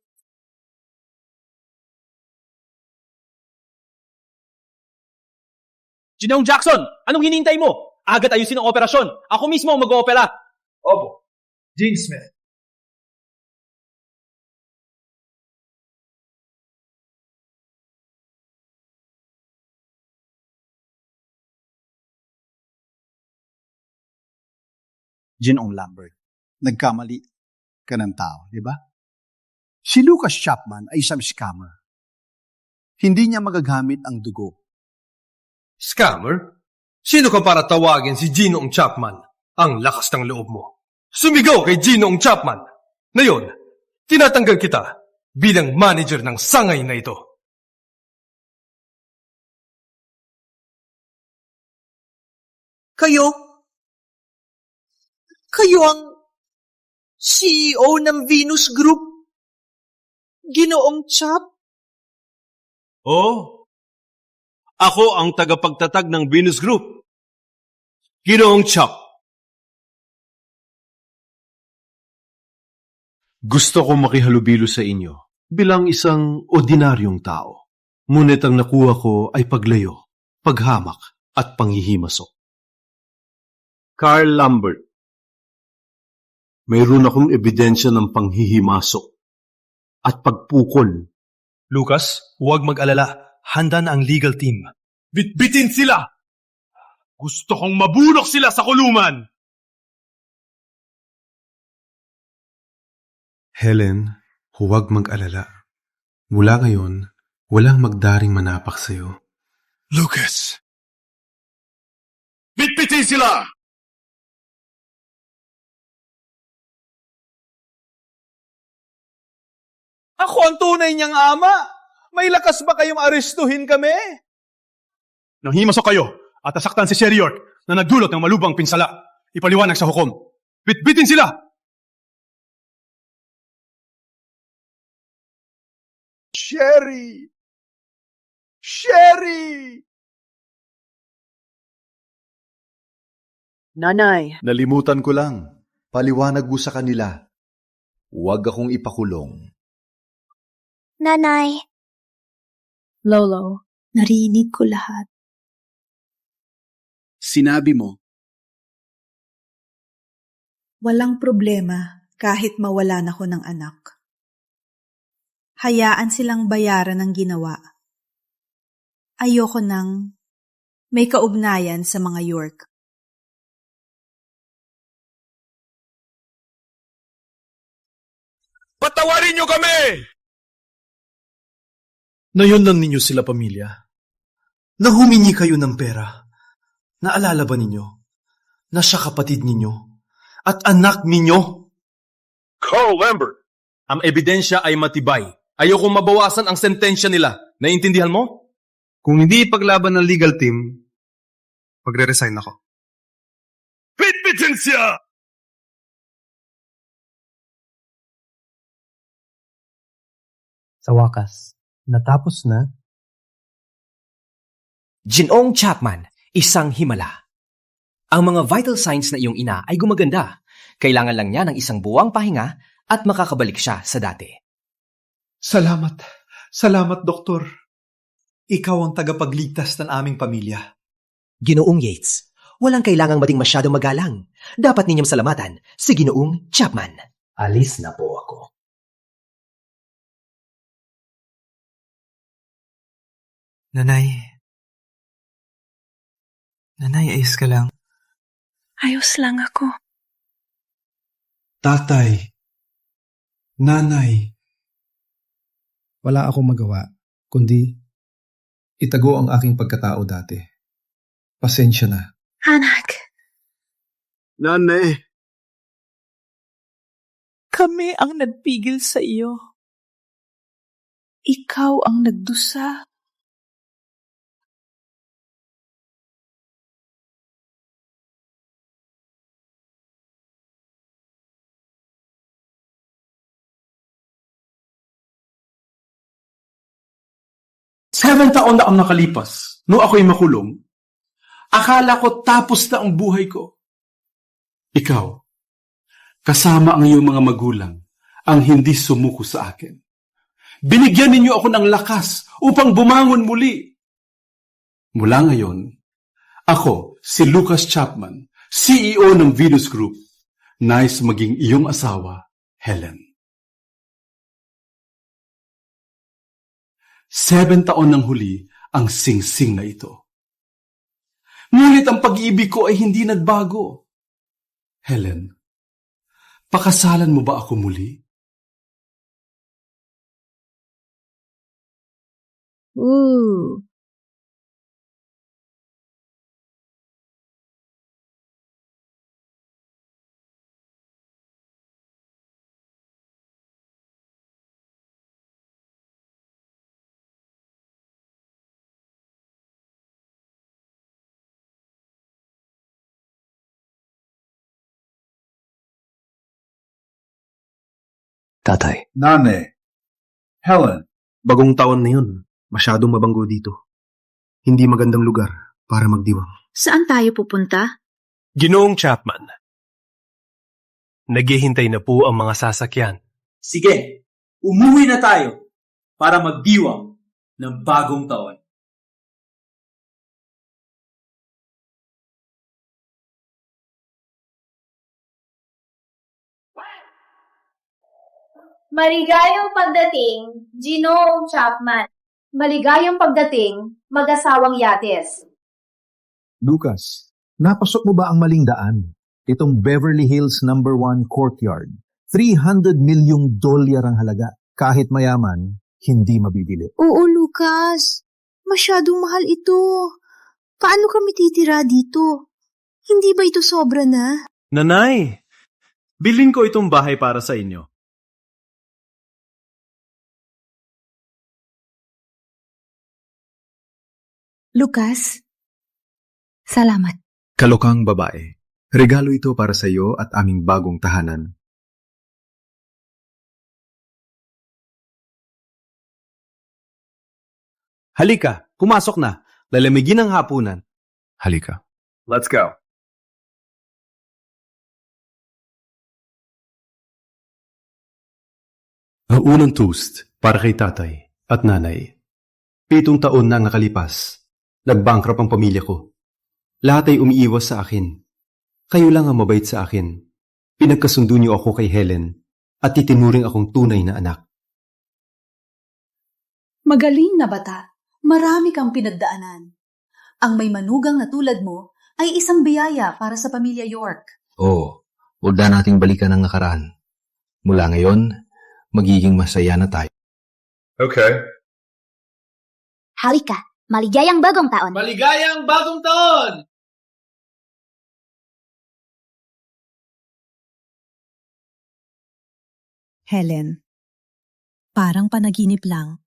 Ginoong Jackson, anong hinihintay mo? Agad ayusin ang operasyon. Ako mismo ang mag-oopera. Opo, Dean Smith. Ginoong Lambert, nagkamali ka ng tao, di ba? Si Lucas Chapman ay isang scammer. Hindi niya magagamit ang dugo. Scammer? Sino ka para tawagin si Ginoong Chapman? Ang lakas ng loob mo. Sumigaw kay Ginoong Chapman. Ngayon, tinatanggal kita bilang manager ng sangay na ito. Kayo ang CEO ng Venus Group? Ginoong Chap? Oo. Ako ang tagapagtatag ng Venus Group. Ginoong Chap. Gusto kong makihalubilo sa inyo bilang isang ordinaryong tao. Ngunit ang nakuha ko ay paglayo, paghamak at panghihimasok. Carl Lambert. Mayroon akong ebidensya ng panghihimasok at pagpukol. Lucas, huwag mag-alala. Handa na ang legal team. Bitbitin sila! Gusto kong mabulok sila sa kulungan! Helen, huwag mag-alala. Mula ngayon, walang magdaring manapak sa'yo. Lucas! Bitbitin sila! Ako ang tunay niyang ama. May lakas ba kayong arestuhin kami? Nang himasok kayo at nasaktan si Sherry York na nagdulot ng malubhang pinsala, ipaliwanag sa hukom. Bitbitin sila! Sherry! Sherry! Nanay! Nalimutan ko lang. Paliwanag mo sa kanila. Huwag akong ipakulong. Nanay. Lolo, narinig ko lahat. Sinabi mo, walang problema kahit mawalan ako ng anak. Hayaan silang bayaran ng ginawa. Ayoko nang may kaugnayan sa mga York. Patawarin niyo kami! Nayon lang ninyo sila pamilya. Na humingi kayo ng pera. Naalala ba ninyo na siya kapatid ninyo at anak ninyo? Carl Lambert, ang ebidensya ay matibay. Ayokong mabawasan ang sentensya nila. Naiintindihan mo? Kung hindi ipaglaban ng legal team, magre-resign ako. Bitbitin siya! Sa wakas, natapos na. Ginoong Chapman, isang himala. Ang mga vital signs na iyong ina ay gumaganda. Kailangan lang niya ng isang buwang pahinga at makakabalik siya sa dati. Salamat. Salamat, Doktor. Ikaw ang tagapagligtas ng aming pamilya. Ginoong Yates, walang kailangang maging masyadong magalang. Dapat ninyong salamatan si Ginoong Chapman. Alis na po ako. Nanay, ayos ka lang. Ayos lang ako. Tatay. Nanay. Wala akong magawa, kundi itago ang aking pagkatao dati. Pasensya na. Anak. Nanay. Kami ang nagpigil sa iyo. Ikaw ang nagdusa. Seven taon na ang nakalipas nung ako'y makulong. Akala ko tapos na ang buhay ko. Ikaw, kasama ang iyong mga magulang, ang hindi sumuko sa akin. Binigyan ninyo ako ng lakas upang bumangon muli. Mula ngayon, ako, si Lucas Chapman, CEO ng Venus Group, nais maging iyong asawa, Helen. 7 taon ng huli ang singsing na ito. Ngunit ang pag-ibig ko ay hindi nagbago. Helen, pakasalan mo ba ako muli? Ooh. Tatay. Nane. Helen. Bagong taon na yun. Masyadong mabanggo dito. Hindi magandang lugar para magdiwang. Saan tayo pupunta? Ginoong Chapman, naghihintay na po ang mga sasakyan. Sige, umuwi na tayo para magdiwang ng bagong taon. Maligayang pagdating, Ginoong Chapman. Maligayang pagdating, mag-asawang Yates. Lucas, napasok mo ba ang maling daan? Itong Beverly Hills No. 1 Courtyard. $300 million ang halaga. Kahit mayaman, hindi mabibili. Oo, Lucas. Masyadong mahal ito. Paano kami titira dito? Hindi ba ito sobra na? Nanay, bilhin ko itong bahay para sa inyo. Lucas, salamat. Kalokang babae, regalo ito para sa iyo at aming bagong tahanan. Halika, pumasok na. Lalamigin ang hapunan. Halika. Let's go. Ang unang toast para kay tatay at nanay. 7 taon na ang nakalipas. Nag-bankrupt ang pamilya ko. Lahat ay umiiwas sa akin. Kayo lang ang mabait sa akin. Pinagkasundo niyo ako kay Helen at itinuring akong tunay na anak. Magaling na bata. Marami kang pinagdaanan. Ang may manugang na tulad mo ay isang biyaya para sa pamilya York. Oo, huwag na nating balikan ang nakaraan. Mula ngayon, magiging masaya na tayo. Okay. Halika, maligayang bagong taon. Maligayang bagong taon! Helen, parang panaginip lang.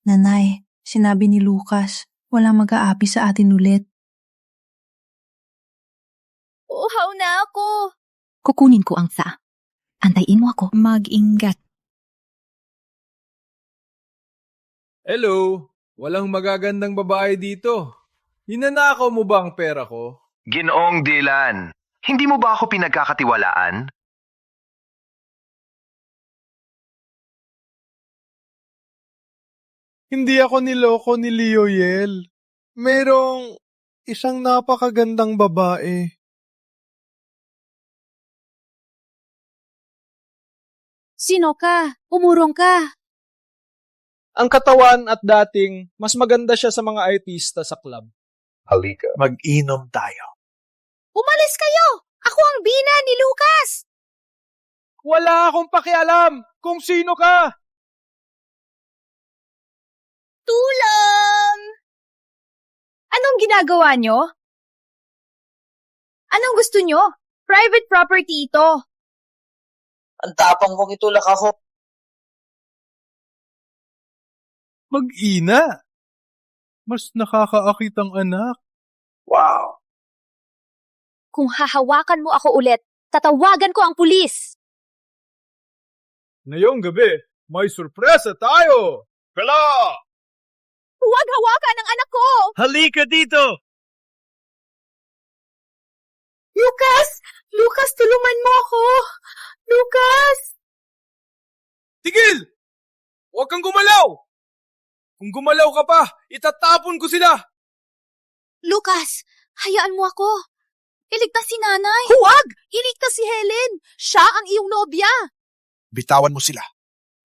Nanay, sinabi ni Lucas, walang mag-aapi sa atin ulit. Uhaw na ako. Kukunin ko ang sa. Antayin mo ako. Mag-ingat. Hello, walang magagandang babae dito. Ninanakaw mo ba ang pera ko? Ginoong Dylan, hindi mo ba ako pinagkakatiwalaan? Hindi ako niloko ni Lioyel. Merong isang napakagandang babae. Sino ka? Umurong ka. Ang katawan at dating, mas maganda siya sa mga artista sa club. Halika. Mag-inom tayo. Umalis kayo! Ako ang bina ni Lucas! Wala akong pakialam kung sino ka! Tulong! Anong ginagawa nyo? Anong gusto nyo? Private property ito. Ang tapang kong itulak ako. Mag-ina. Mas nakakaakit ang anak. Wow. Kung hahawakan mo ako ulit, tatawagan ko ang pulis. Ngayong gabi, may surpresa tayo! Pela! Huwag hawakan ang anak ko! Halika dito! Lucas! Lucas, tulungan mo ako! Lucas! Tigil! Huwag kang gumalaw! Kung gumalaw ka pa, itatapon ko sila! Lucas, hayaan mo ako. Iligtas si nanay. Huwag! Iligtas si Helen. Siya ang iyong nobya. Bitawan mo sila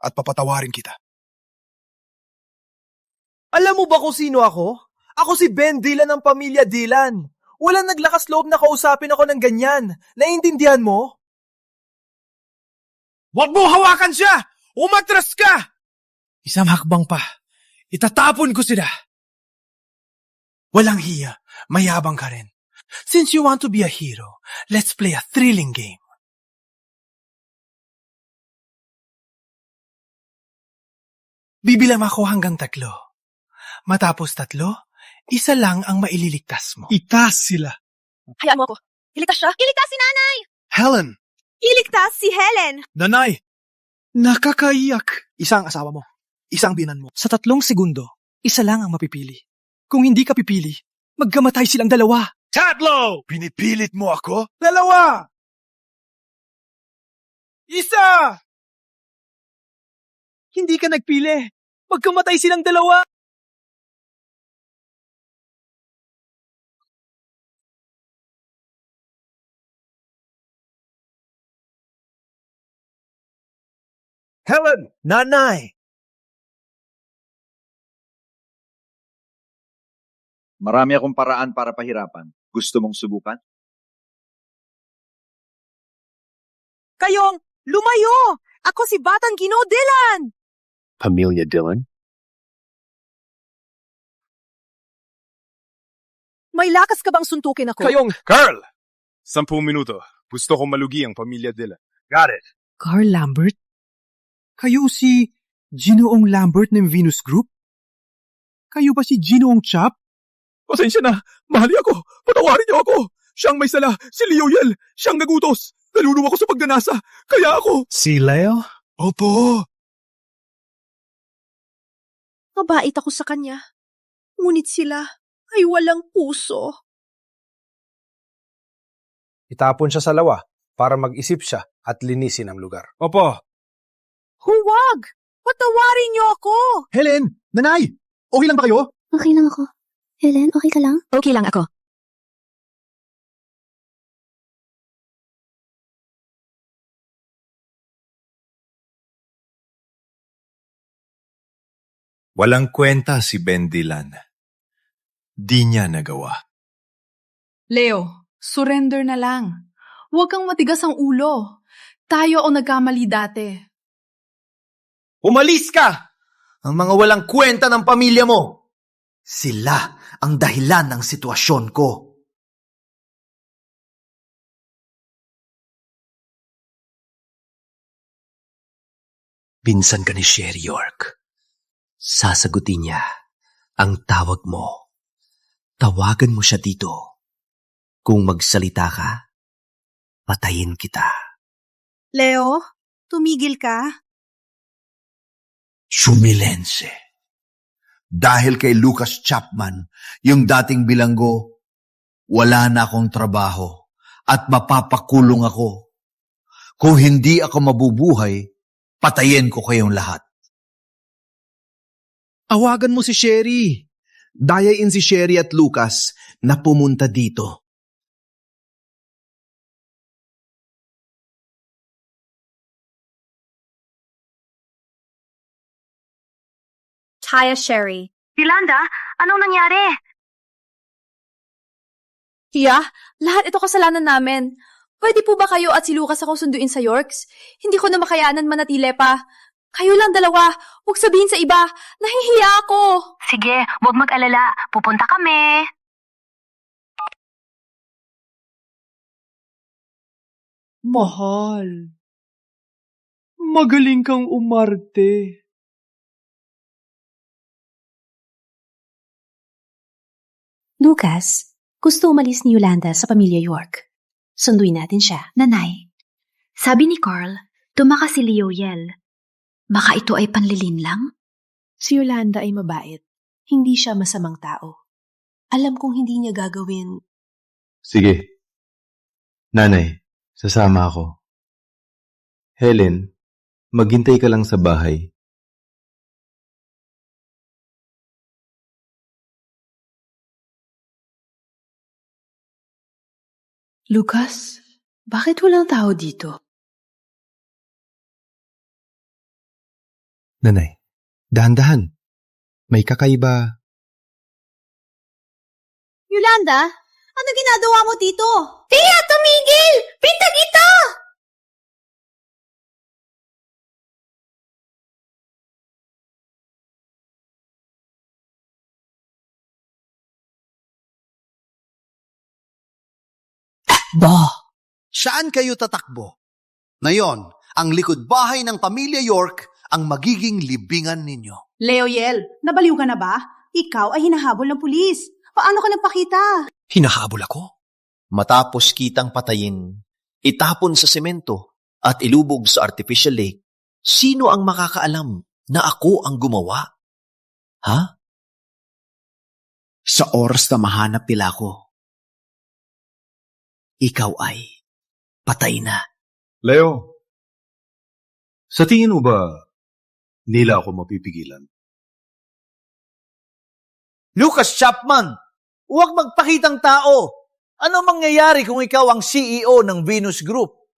at papatawarin kita. Alam mo ba kung sino ako? Ako si Ben Dylan ng pamilya Dylan. Walang naglakas loob na kausapin ako ng ganyan. Naiintindihan mo? Huwag mo hawakan siya! Umatras ka! Isang hakbang pa. Itatapon ko sila. Walang hiya. Mayabang ka rin. Since you want to be a hero, let's play a thrilling game. Bibilang ako hanggang 3. Matapos 3, isa lang ang maililigtas mo. Itaas sila. Hayaan mo ako. Iligtas siya. Iligtas si nanay! Helen! Iligtas si Helen! Nanay! Nakakaiyak. Isa ang asawa mo. Isang binan mo. Sa 3 segundo, isa lang ang mapipili. Kung hindi ka pipili, magkamatay silang 2. Tatlo! Pinipilit mo ako? 2! Isa! Hindi ka nagpili. Magkamatay silang 2. Helen! Nanay! Marami akong paraan para pahirapan. Gusto mong subukan? Kayong, lumayo! Ako si Batang Gino Dylan! Pamilya Dylan? May lakas ka bang suntukin ako? Carl! 10 minuto. Gusto ko malugi ang pamilya Dillon. Got it. Carl Lambert? Kayo si Ginoong Lambert ng Venus Group? Kayo ba si Ginoong Chap? Pasensya na. Mahali ako. Patawarin niyo ako. Siyang may sala. Si Leo Yel. Siyang nagutos. Nalulung ako sa pagdanasa. Kaya ako... Si Leo? Opo. Mabait ako sa kanya. Ngunit sila ay walang puso. Itapon siya sa lawa para mag-isip siya at linisin ang lugar. Opo. Huwag! Patawarin niyo ako! Helen! Nanay! Okay lang ba kayo? Okay lang ako. Helen, okay ka lang? Okay lang ako. Walang kwenta si Ben Dillon. Di niya nagawa. Leo, surrender na lang. Huwag kang matigas ang ulo. Tayo ang nagkamali dati. Umalis ka! Ang mga walang kwenta ng pamilya mo. Sila ang dahilan ng sitwasyon ko. Pinsan ka ni Sherry York. Sasagutin niya ang tawag mo. Tawagan mo siya dito. Kung magsalita ka, patayin kita. Leo, tumigil ka. Sumilense. Dahil kay Lucas Chapman, yung dating bilanggo, wala na akong trabaho at mapapakulong ako. Kung hindi ako mabubuhay, patayin ko kayong lahat. Awagan mo si Sherry. Dayain si Sherry at Lucas na pumunta dito. Hiya, Sherry. Yolanda, anong nangyari? Hiya, lahat ito kasalanan namin. Pwede po ba kayo at si Lucas ako sunduin sa Yorks? Hindi ko na makayanan manatili pa. Kayo lang dalawa. Huwag sabihin sa iba. Nahihiya ako. Sige, huwag mag-alala. Pupunta kami. Mahal. Magaling kang umarte. Lucas, gusto umalis ni Yolanda sa pamilya York. Sunduin natin siya. Nanay, sabi ni Carl, tumakas si Leo Yel. Baka ito ay panlilin lang? Si Yolanda ay mabait. Hindi siya masamang tao. Alam kong hindi niya gagawin. Sige. Nanay, sasama ako. Helen, maghintay ka lang sa bahay. Lucas, bakit walang tao dito? Nanay, dahan-dahan. May kakaiba. Yolanda, ano ginagawa mo dito? Tia, tumigil! Bintag ito! Saan kayo tatakbo? Ngayon, ang likod bahay ng pamilya York ang magiging libingan ninyo. Leo Yel, nabaliw ka na ba? Ikaw ay hinahabol ng pulis. Paano ka nagpakita? Hinahabol ako? Matapos kitang patayin, itapon sa semento at ilubog sa artificial lake, sino ang makakaalam na ako ang gumawa? Ha? Sa oras na mahanap nila ako, ikaw ay patay na. Leo, sa tingin mo ba nila ako mapipigilan? Lucas Chapman, huwag magpakitang tao. Ano mangyayari kung ikaw ang CEO ng Venus Group?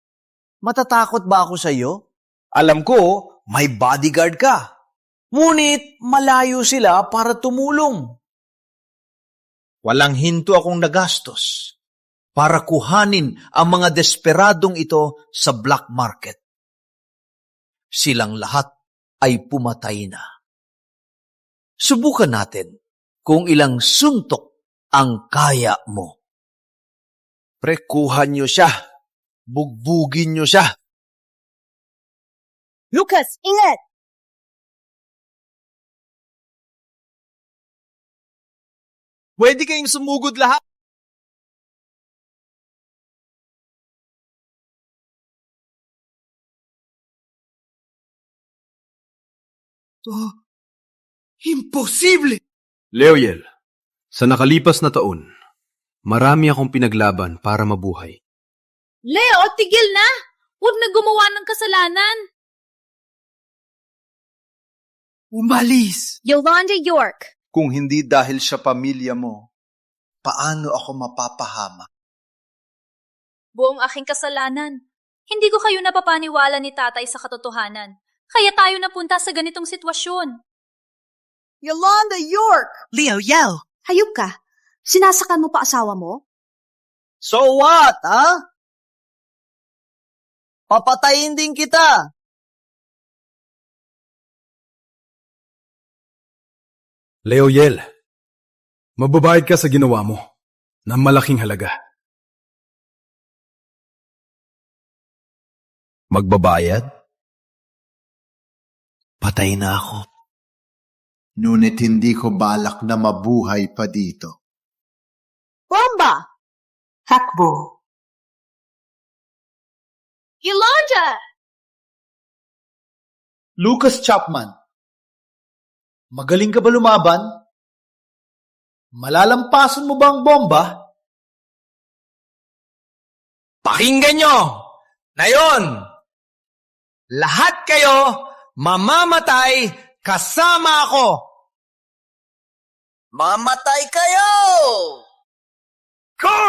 Matatakot ba ako sa iyo? Alam ko, may bodyguard ka. Ngunit malayo sila para tumulong. Walang hinto akong nagastos para kuhanin ang mga desperadong ito sa black market. Silang lahat ay pumatay na. Subukan natin kung ilang suntok ang kaya mo. Prekuhan niyo siya. Bugbugin niyo siya. Lucas, ingat! Pwede kayong sumugod lahat. Imposible! Leoyel, sa nakalipas na taon, marami akong pinaglaban para mabuhay. Leo, tigil na! Huwag na gumawa ng kasalanan! Umalis! Yolanda York! Kung hindi dahil sa pamilya mo, paano ako mapapahama? Buong aking kasalanan. Hindi ko kayo napapaniwala ni tatay sa katotohanan. Kaya tayo napunta sa ganitong sitwasyon. Yolanda York! Leo, Yel! Hayop ka. Sinasakan mo pa asawa mo? So what, ha? Papatayin din kita. Leoyel, mababayad ka sa ginawa mo ng malaking halaga. Magbabayad? Patay na ako. Ngunit hindi ko balak na mabuhay pa dito. Bomba! Hakbo. Yolanda! Lucas Chapman, magaling ka ba lumaban? Malalampasan mo ba ang bomba? Pakinggan nyo! Ngayon, lahat kayo mamamatay kasama ako! Mamatay kayo! Go!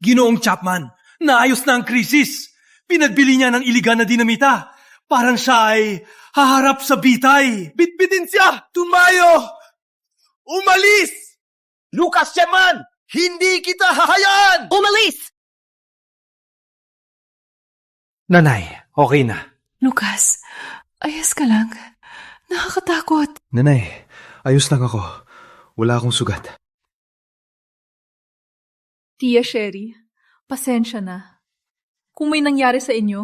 Ginoong Chapman, naayos na ang krisis. Pinagbili niya ng iligan na dinamita. Parang siya ay haharap sa bitay. Bitbitin siya! Tumayo! Umalis! Lucas Chapman, hindi kita hahayaan! Umalis! Nanay, okay na. Lucas, ayos ka lang. Nakakatakot. Nanay, ayos lang ako. Wala akong sugat. Tia Sherry, pasensya na. Kung may nangyari sa inyo,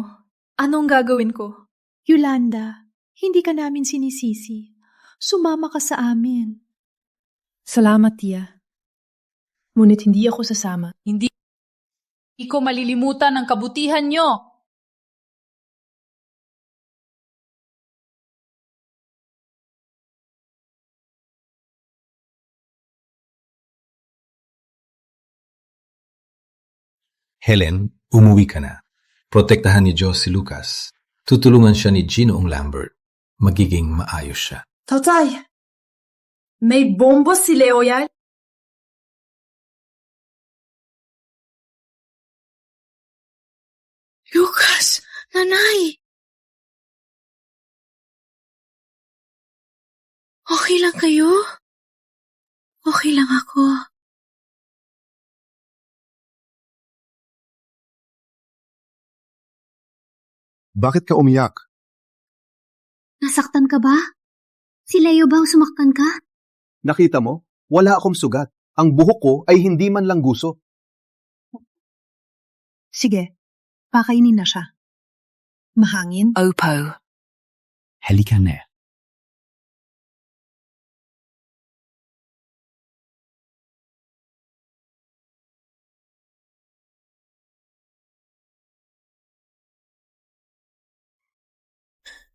anong gagawin ko? Yolanda, hindi ka namin sinisisi. Sumama ka sa amin. Salamat, Tia. Ngunit hindi ako sasama. Hindi ko malilimutan ang kabutihan nyo. Helen, umuwi ka na. Protektahan ni Diyos si Lucas. Tutulungan siya ni Ginoong Lambert. Magiging maayos siya. Tatay, may bombo si Leoyel? Lucas, nanay! Okay lang kayo? Okay lang ako. Bakit ka umiyak? Nasaktan ka ba? Si Leo ba ang sumaktan ka? Nakita mo? Wala akong sugat. Ang buhok ko ay hindi man lang guso. Sige, pakainin na siya. Mahangin? Opo. Halika na.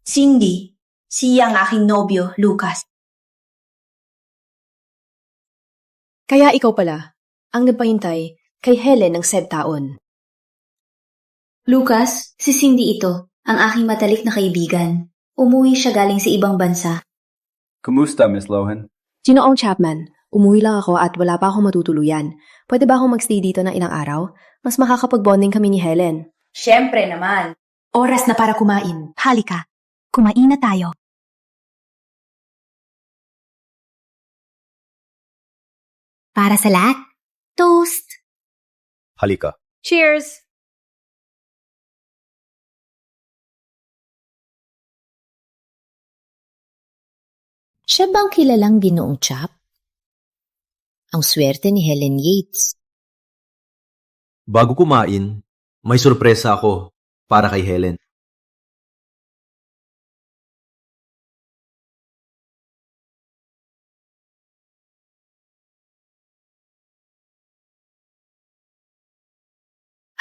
Cindy, siya ang aking nobyo, Lucas. Kaya ikaw pala, ang nagpahintay kay Helen ng 7 taon. Lucas, si Cindy ito, ang aking matalik na kaibigan. Umuwi siya galing sa ibang bansa. Kumusta, Miss Lohan? Ginoong Chapman, umuwi lang ako at wala pa akong matutuluyan. Pwede ba akong magstay dito ng ilang araw? Mas makakapag-bonding kami ni Helen. Siyempre naman. Oras na para kumain. Halika. Kumain na tayo. Para sa lahat, toast! Halika. Cheers! Siya bang kilalang Ginoong Chap? Ang swerte ni Helen Yates. Bago kumain, may sorpresa ako para kay Helen.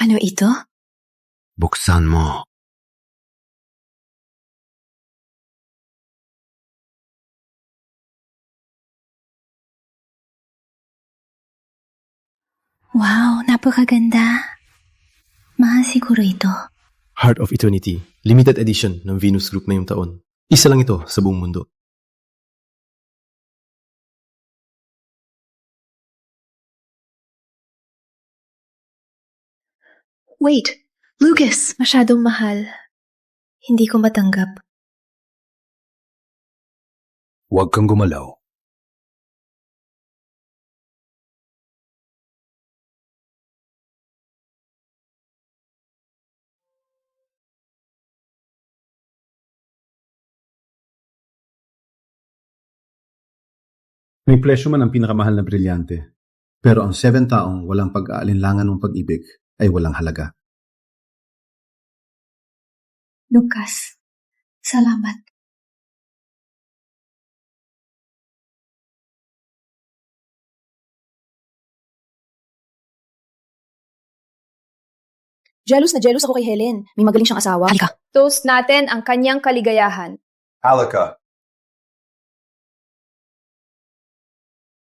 Ano ito? Buksan mo. Wow, napakaganda. Mahal siguro ito. Heart of Eternity, limited edition ng Venus Group ngayong taon. Isa lang ito sa buong mundo. Wait, Lucas! Masyadong mahal. Hindi ko matanggap. Huwag kang gumalaw. May presyo man ang pinakamahal na brilyante, pero ang 7 taong walang pag-aalinlangan ng pag-ibig ay walang halaga. Lucas, salamat. Jealous na jealous ako kay Helen. May magaling siyang asawa. Halika. Toast natin ang kanyang kaligayahan. Halika.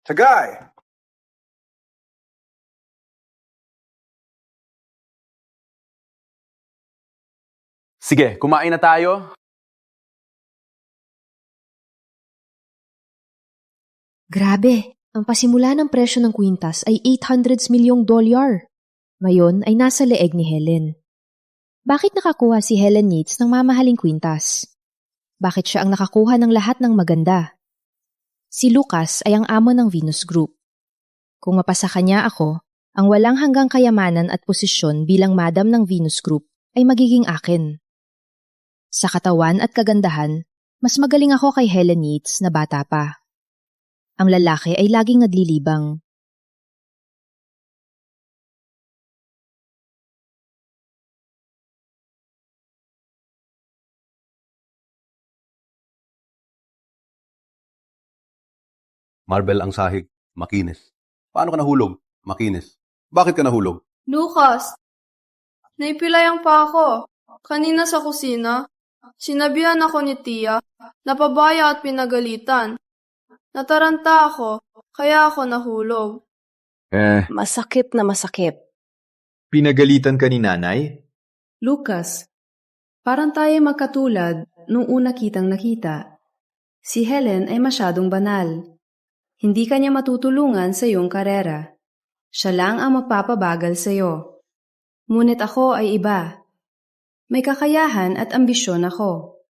Tagay! Sige, kumain na tayo. Grabe, ang pasimula ng presyo ng kwintas ay $800 milyong. Ngayon ay nasa leeg ni Helen. Bakit nakakuha si Helen Yates ng mamahaling kwintas? Bakit siya ang nakakuha ng lahat ng maganda? Si Lucas ay ang amo ng Venus Group. Kung mapasa kanya ako, ang walang hanggang kayamanan at posisyon bilang madam ng Venus Group ay magiging akin. Sa katawan at kagandahan, mas magaling ako kay Helen Yates na bata pa. Ang lalaki ay laging naglilibang. Marble ang sahig, makinis. Paano ka nahulog? Makinis. Bakit ka nahulog? Lucas, naipilayang pa ako. Kanina sa kusina, sinabihan ako ni Tia, napabaya at pinagalitan. Nataranta ako, kaya ako nahulog. Masakit na masakit. Pinagalitan ka ni nanay? Lucas, parang tayo magkatulad nung una kitang nakita. Si Helen ay masyadong banal. Hindi kanya matutulungan sa iyong karera. Siya lang ang magpapabagal sa iyo. Ngunit ako ay iba. May kakayahan at ambisyon ako.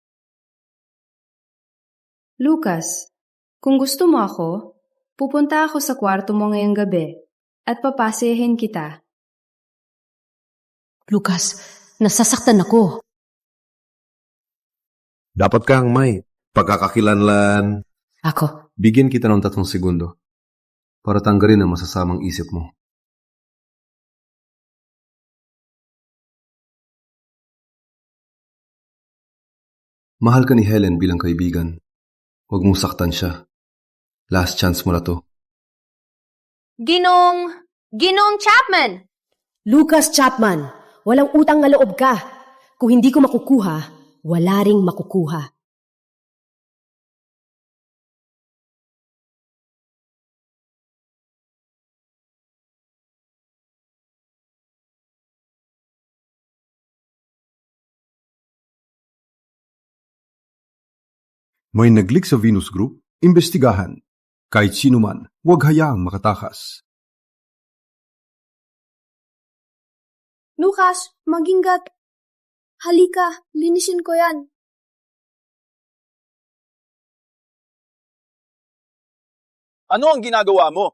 Lucas, kung gusto mo ako, pupunta ako sa kwarto mo ngayong gabi at papasehin kita. Lucas, nasasaktan ako. Dapat kang may pagkakakilanlan. Ako. Bigyan kita ng 3 segundo para tanggalin ang masasamang isip mo. Mahal ka ni Helen bilang kaibigan. Huwag mong saktan siya. Last chance mo na to. Ginong Chapman! Lucas Chapman, walang utang na loob ka. Kung hindi ko makukuha, wala ring makukuha. May naglik sa Venus Group, imbestigahan. Kahit sino man, huwag hayaang makatakas. Lucas, maginggat. Halika, linisin ko yan. Ano ang ginagawa mo?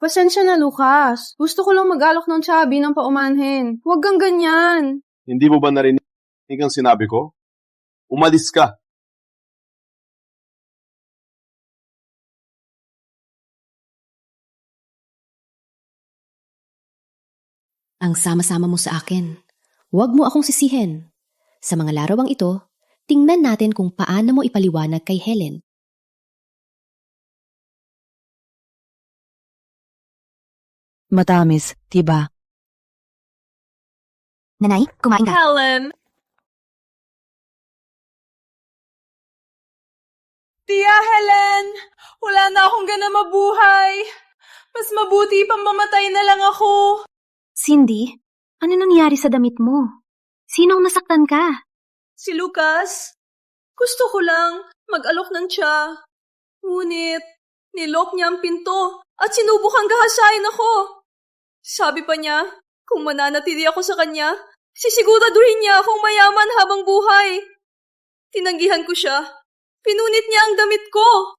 Pasensya na, Lucas. Gusto ko lang mag-alok ng tsabi ng paumanhin. Huwag kang ganyan. Hindi mo ba narinig ang sinabi ko? Umalis ka. ang sama-sama mo sa akin. Huwag mo akong sisihin. Sa mga larawang ito, tingnan natin kung paano mo ipaliwanag kay Helen. Matamis, diba? Nanay, kumain ka. Helen! Tia Helen! Wala na akong gana mabuhay. Mas mabuti pang mamatay na lang ako. Cindy, ano nangyari sa damit mo? Sinong nasaktan ka? Si Lucas. Gusto ko lang mag-alok ng tsa. Ngunit, nilok niya ang pinto at sinubukang gahasain ako. Sabi pa niya, kung mananatili ako sa kanya, sisiguraduhin niya akong mayaman habang buhay. Tinanggihan ko siya. Pinunit niya ang damit ko.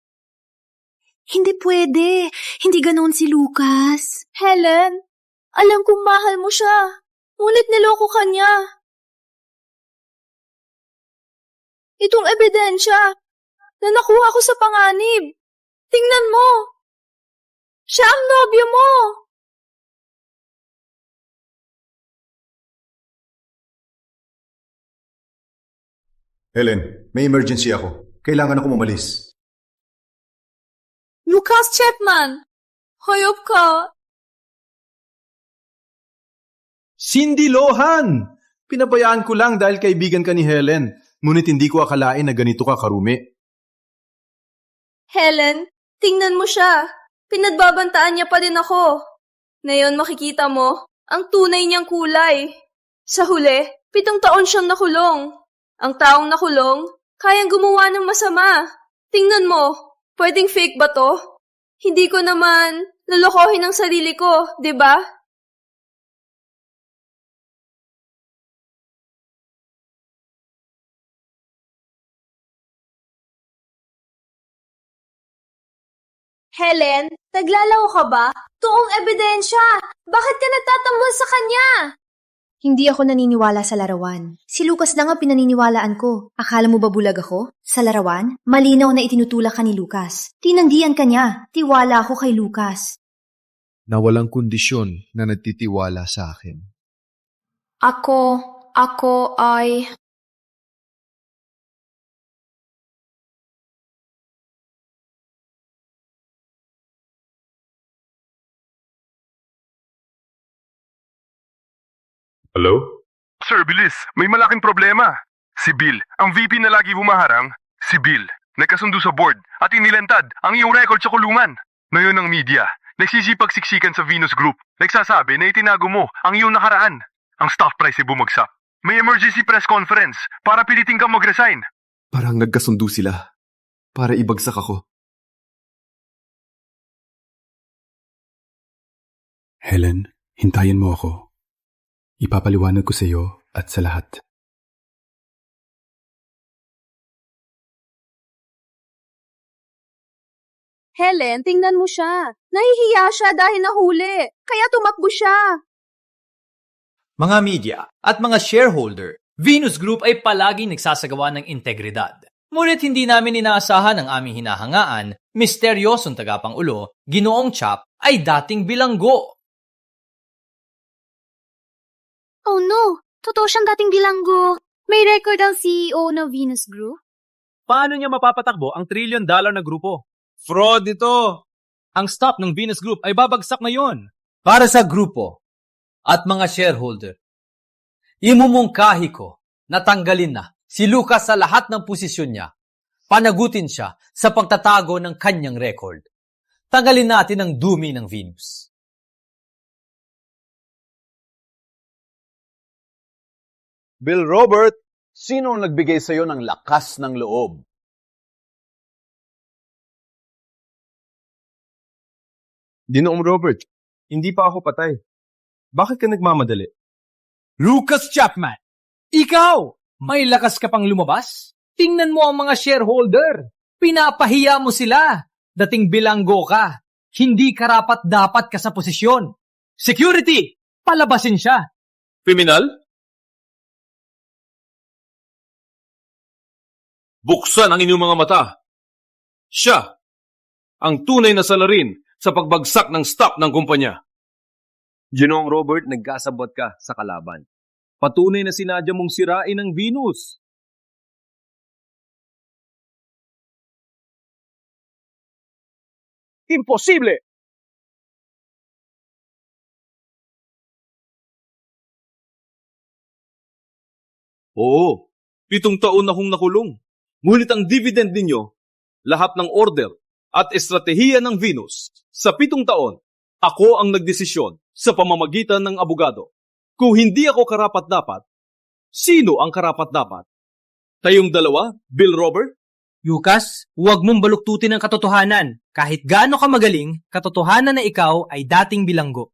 Hindi pwede. Hindi ganoon si Lucas. Helen, alam kong mahal mo siya. Ngunit niloko ka niya. Itong ebidensya na nakuha ko sa panganib. Tingnan mo. Siya ang nobyo mo. Helen, may emergency ako. Kailangan ako umalis. Lucas Chapman, hayop ka. Cindy Lohan! Pinabayaan ko lang dahil kaibigan ka ni Helen. Ngunit hindi ko akalain na ganito ka karumi. Helen, tingnan mo siya. Pinagbabantaan niya pa din ako. Ngayon makikita mo ang tunay niyang kulay. Sa huli, 7 taon siyang nakulong. Ang taong nakulong, kayang gumawa ng masama. Tingnan mo, pwedeng fake ba to? Hindi ko naman lolokohin ang sarili ko, di ba? Helen, naglalaw ka ba? Toong ebidensya. Bakit ka nagtatambol sa kanya? Hindi ako naniniwala sa larawan. Si Lucas lang ang pinaniniwalaan ko. Akala mo ba bulag ako? Sa larawan, malinaw na itinutulak ka ni Lucas. Tinanggihan ka niya. Tiwala ako kay Lucas. Na walang kondisyon na nagtitiwala sa akin. Ako ay... Hello? Sir, bilis. May malaking problema. Si Bill, ang VP na lagi humaharang, si Bill, nagkasundo sa board at inilantad ang iyong record sa kulungan. Ngayon ang media, nagsisipagsiksikan sa Venus Group. Nagsasabi na itinago mo ang iyong nakaraan. Ang stock price ay bumagsak. May emergency press conference para pilitin kang mag-resign. Parang nagkasundo sila para ibagsak ako. Helen, hintayin mo ako. Ipapaliwanag ko sa iyo at sa lahat. Helen, tingnan mo siya. Nahihiya siya dahil nahuli. Kaya tumakbo siya. Mga media at mga shareholder, Venus Group ay palaging nagsasagawa ng integridad. Ngunit hindi namin inaasahan ang aming hinahangaan, misteryosong tagapangulo, Ginoong Chap, ay dating bilanggo. Oh no! Totoo siyang dating bilanggo. May record ang CEO ng Venus Group? Paano niya mapapatakbo ang $1 trillion na grupo? Fraud ito! Ang stock ng Venus Group ay babagsak ngayon. Para sa grupo at mga shareholder, imumungkahi ko na tanggalin na si Lucas sa lahat ng posisyon niya. Panagutin siya sa pagtatago ng kanyang record. Tanggalin natin ang dumi ng Venus. Bill Robert, sino ang nagbigay sa iyo ng lakas ng loob? Ginoong Robert, hindi pa ako patay. Bakit ka nagmamadali? Lucas Chapman, ikaw! May lakas ka pang lumabas? Tingnan mo ang mga shareholder. Pinapahiya mo sila. Dating bilanggo ka. Hindi karapat-dapat ka sa posisyon. Security! Palabasin siya. Kriminal? Buksan ang inyong mga mata. Siya ang tunay na salarin sa pagbagsak ng stock ng kumpanya. Ginoong Robert, nagkasabot ka sa kalaban. Patunay na sinadya mong sirain ang Venus. Imposible! Oo, 7 taon akong nakulong. Ngunit ang dividend ninyo, lahat ng order at estratehiya ng Venus, sa 7 taon, ako ang nagdesisyon sa pamamagitan ng abogado. Kung hindi ako karapat-dapat, sino ang karapat-dapat? Tayong dalawa, Bill Robert? Lucas, huwag mong baluktutin ang katotohanan. Kahit gaano ka magaling, katotohanan na ikaw ay dating bilanggo.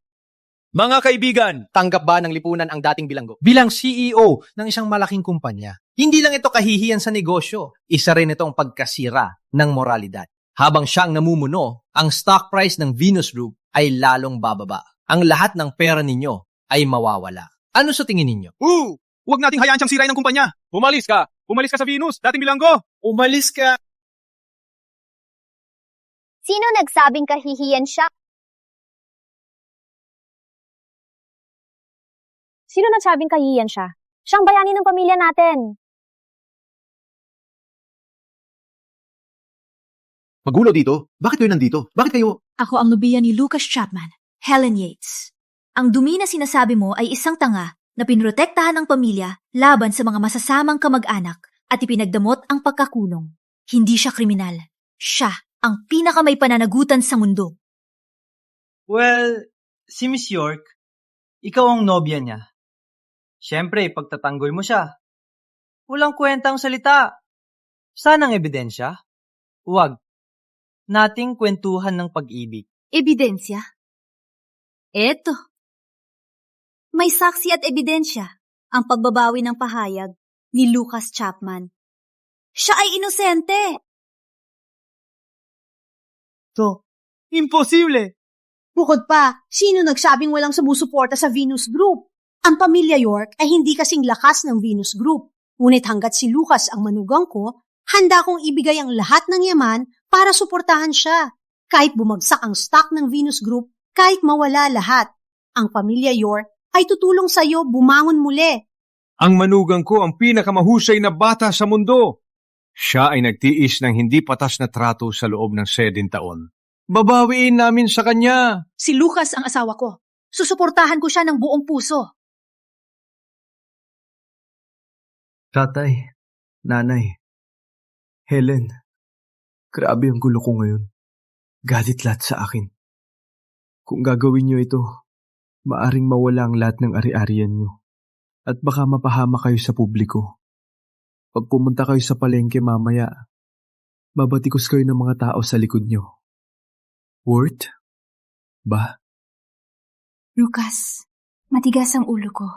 Mga kaibigan, tanggap ba ng lipunan ang dating bilanggo? Bilang CEO ng isang malaking kumpanya, hindi lang ito kahihiyan sa negosyo, isa rin itong pagkasira ng moralidad. Habang siya ang namumuno, ang stock price ng Venus Group ay lalong bababa. Ang lahat ng pera ninyo ay mawawala. Ano sa tingin ninyo? Huwag nating hayaan siyang sirain ng kumpanya. Umalis ka! Umalis ka sa Venus, dating bilanggo! Umalis ka! Sino nagsabing kahihiyan siya? Sino nagsabing kahihiyan siya? Siyang bayani ng pamilya natin. Magulo dito? Bakit kayo nandito? Bakit kayo... Ako ang nubiya ni Lucas Chapman, Helen Yates. Ang dumi na sinasabi mo ay isang tanga na pinrotektahan ng pamilya laban sa mga masasamang kamag-anak at ipinagdamot ang pagkakulong. Hindi siya kriminal. Siya ang pinakamay pananagutan sa mundo. Well, si Miss York, ikaw ang nobya niya. Siyempre, pagtatanggol mo siya. Walang kwentang salita. Sanang ebidensya? Huwag. Nating kwentuhan ng pag-ibig. Ebidensya? Eto. May saksi at ebidensya ang pagbabawi ng pahayag ni Lucas Chapman. Siya ay inosente. Imposible! Bukod pa, sino nagsabing walang sumusuporta sa Venus Group? Ang pamilya York ay hindi kasing lakas ng Venus Group. Ngunit hanggat si Lucas ang manugang ko, handa kong ibigay ang lahat ng yaman para suportahan siya. Kahit bumagsak ang stock ng Venus Group, kahit mawala lahat, ang pamilya York ay tutulong sa iyo bumangon muli. Ang manugang ko ang pinakamahusay na bata sa mundo. Siya ay nagtiis ng hindi patas na trato sa loob ng 7 taon. Babawiin namin sa kanya. Si Lucas ang asawa ko. Susuportahan ko siya ng buong puso. Tatay, nanay, Helen, grabe ang gulo ko ngayon. Galit lahat sa akin. Kung gagawin niyo ito, maaring mawala ang lahat ng ari-arian niyo. At baka mapahama kayo sa publiko. Pag pumunta kayo sa palengke mamaya, babatikos kayo ng mga tao sa likod niyo. Worth? Ba? Lucas, matigas ang ulo ko.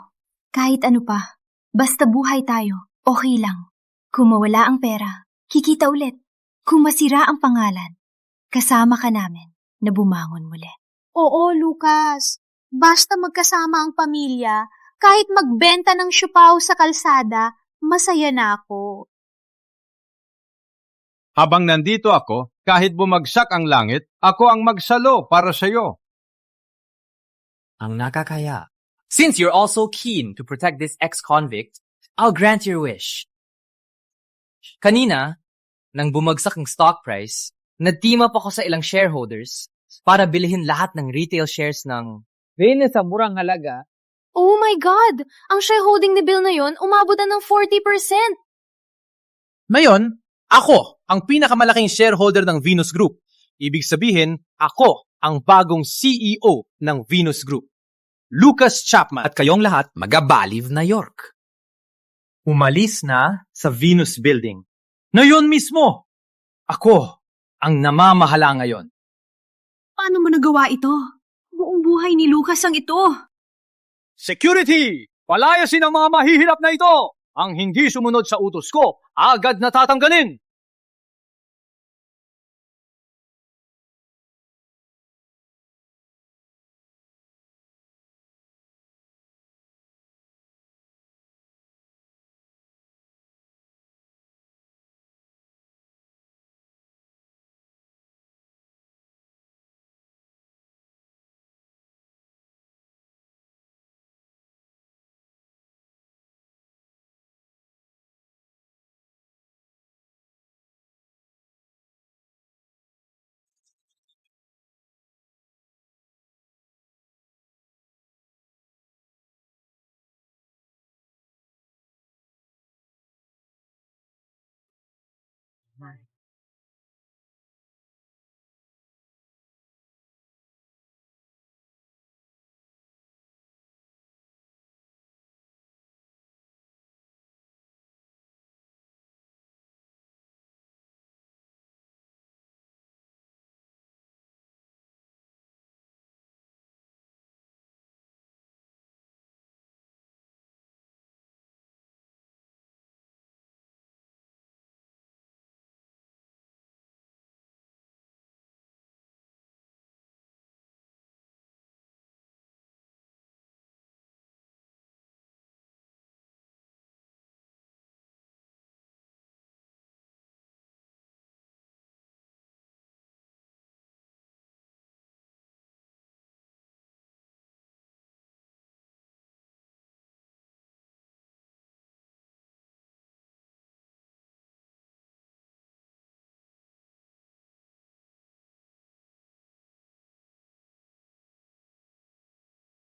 Kahit ano pa, basta buhay tayo, okay lang. Kung mawala ang pera, kikita ulit. Kung masira ang pangalan, kasama ka namin na bumangon muli. Oo, Lucas. Basta magkasama ang pamilya, kahit magbenta ng siupaw sa kalsada, masaya na ako. Habang nandito ako, kahit bumagsak ang langit, ako ang magsalo para sa iyo. Ang nakakaya. Since you're also keen to protect this ex-convict, I'll grant your wish. Kanina, nang bumagsak ang stock price, nag-team up ako sa ilang shareholders para bilhin lahat ng retail shares ng Venus sa murang halaga. Oh my God! Ang shareholding ni Bill na yon umabot na ng 40%! Ngayon, ako ang pinakamalaking shareholder ng Venus Group. Ibig sabihin, ako ang bagong CEO ng Venus Group. Lucas Chapman. At kayong lahat, magabaliv na York. Umalis na sa Venus Building. Ngayon mismo, ako ang namamahala ngayon. Paano mo nagawa ito? Buong buhay ni Lucas ang ito. Security! Palayasin ang mga mahihirap na ito! Ang hindi sumunod sa utos ko, agad na tatanggalin!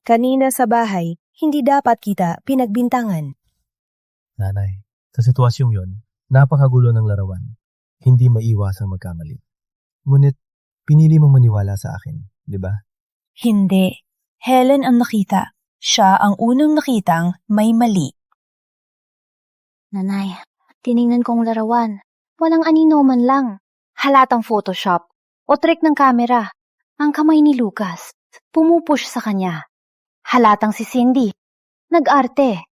Kanina sa bahay, hindi dapat kita pinagbintangan. Nanay, sa sitwasyong yon, napakagulo ng larawan. Hindi maiwasang magkamali. Ngunit, pinili mong maniwala sa akin, di ba? Hindi. Helen ang nakita. Siya ang unang nakitang may mali. Nanay, tiningnan kong larawan. Walang anino man lang. Halatang Photoshop o trick ng kamera. Ang kamay ni Lucas, pumupush sa kanya. Halatang si Cindy. Nag-arte.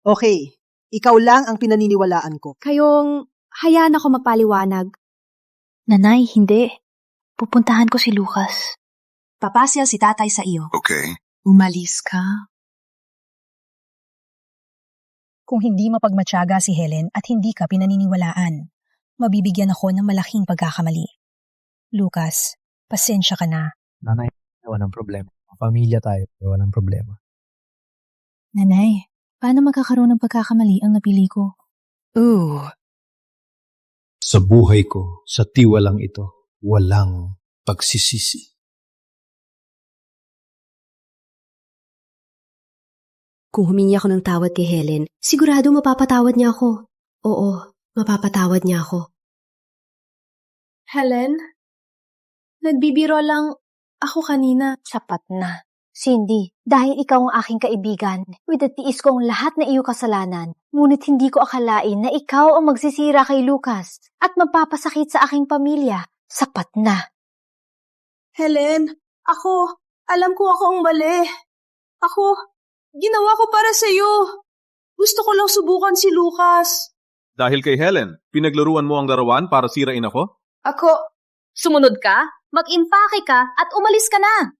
Okay, ikaw lang ang pinaniniwalaan ko. Kayong hayaan ako magpaliwanag. Nanay, hindi. Pupuntahan ko si Lucas. Papasyal si tatay sa iyo. Okay. Umalis ka. Kung hindi mapagmatyaga si Helen at hindi ka pinaniniwalaan, mabibigyan ako ng malaking pagkakamali. Lucas, pasensya ka na. Nanay, walang problema. Pamilya tayo, walang problema. Nanay, paano magkakaroon ng pagkakamali ang napili ko? Sa buhay ko, sa tiwalang ito, walang pagsisisi. Kung humingi ako ng tawad kay Helen, sigurado mapapatawad niya ako. Oo, mapapatawad niya ako. Helen? Nagbibiro lang ako kanina. Sapat na. Cindy, dahil ikaw ang aking kaibigan, widatiis ko ang lahat na iyong kasalanan, ngunit hindi ko akalain na ikaw ang magsisira kay Lucas at magpapasakit sa aking pamilya. Sapat na. Helen, alam ko ako ang mali. Ginawa ko para sa'yo. Gusto ko lang subukan si Lucas. Dahil kay Helen, pinaglaruan mo ang larawan para sirain ako? Sumunod ka, mag-impake ka, at umalis ka na.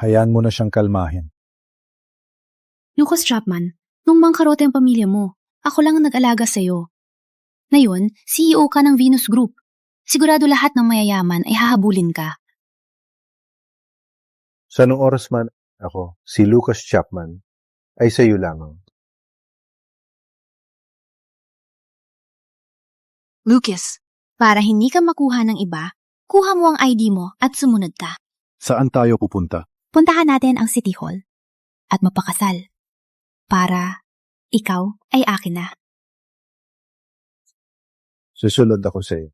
Hayaan mo na siyang kalmahin. Lucas Chapman, nung bangkarote ang pamilya mo, ako lang ang nag-alaga sa'yo. Ngayon, CEO ka ng Venus Group. Sigurado lahat ng mayayaman ay hahabulin ka. Sa anong oras man ako, si Lucas Chapman, ay sa iyo lamang. Lucas, para hindi ka makuha ng iba, kuha mo ang ID mo at sumunod ka. Saan tayo pupunta? Puntahan natin ang City Hall at mapakasal para ikaw ay akin na. Susunod ako sa iyo.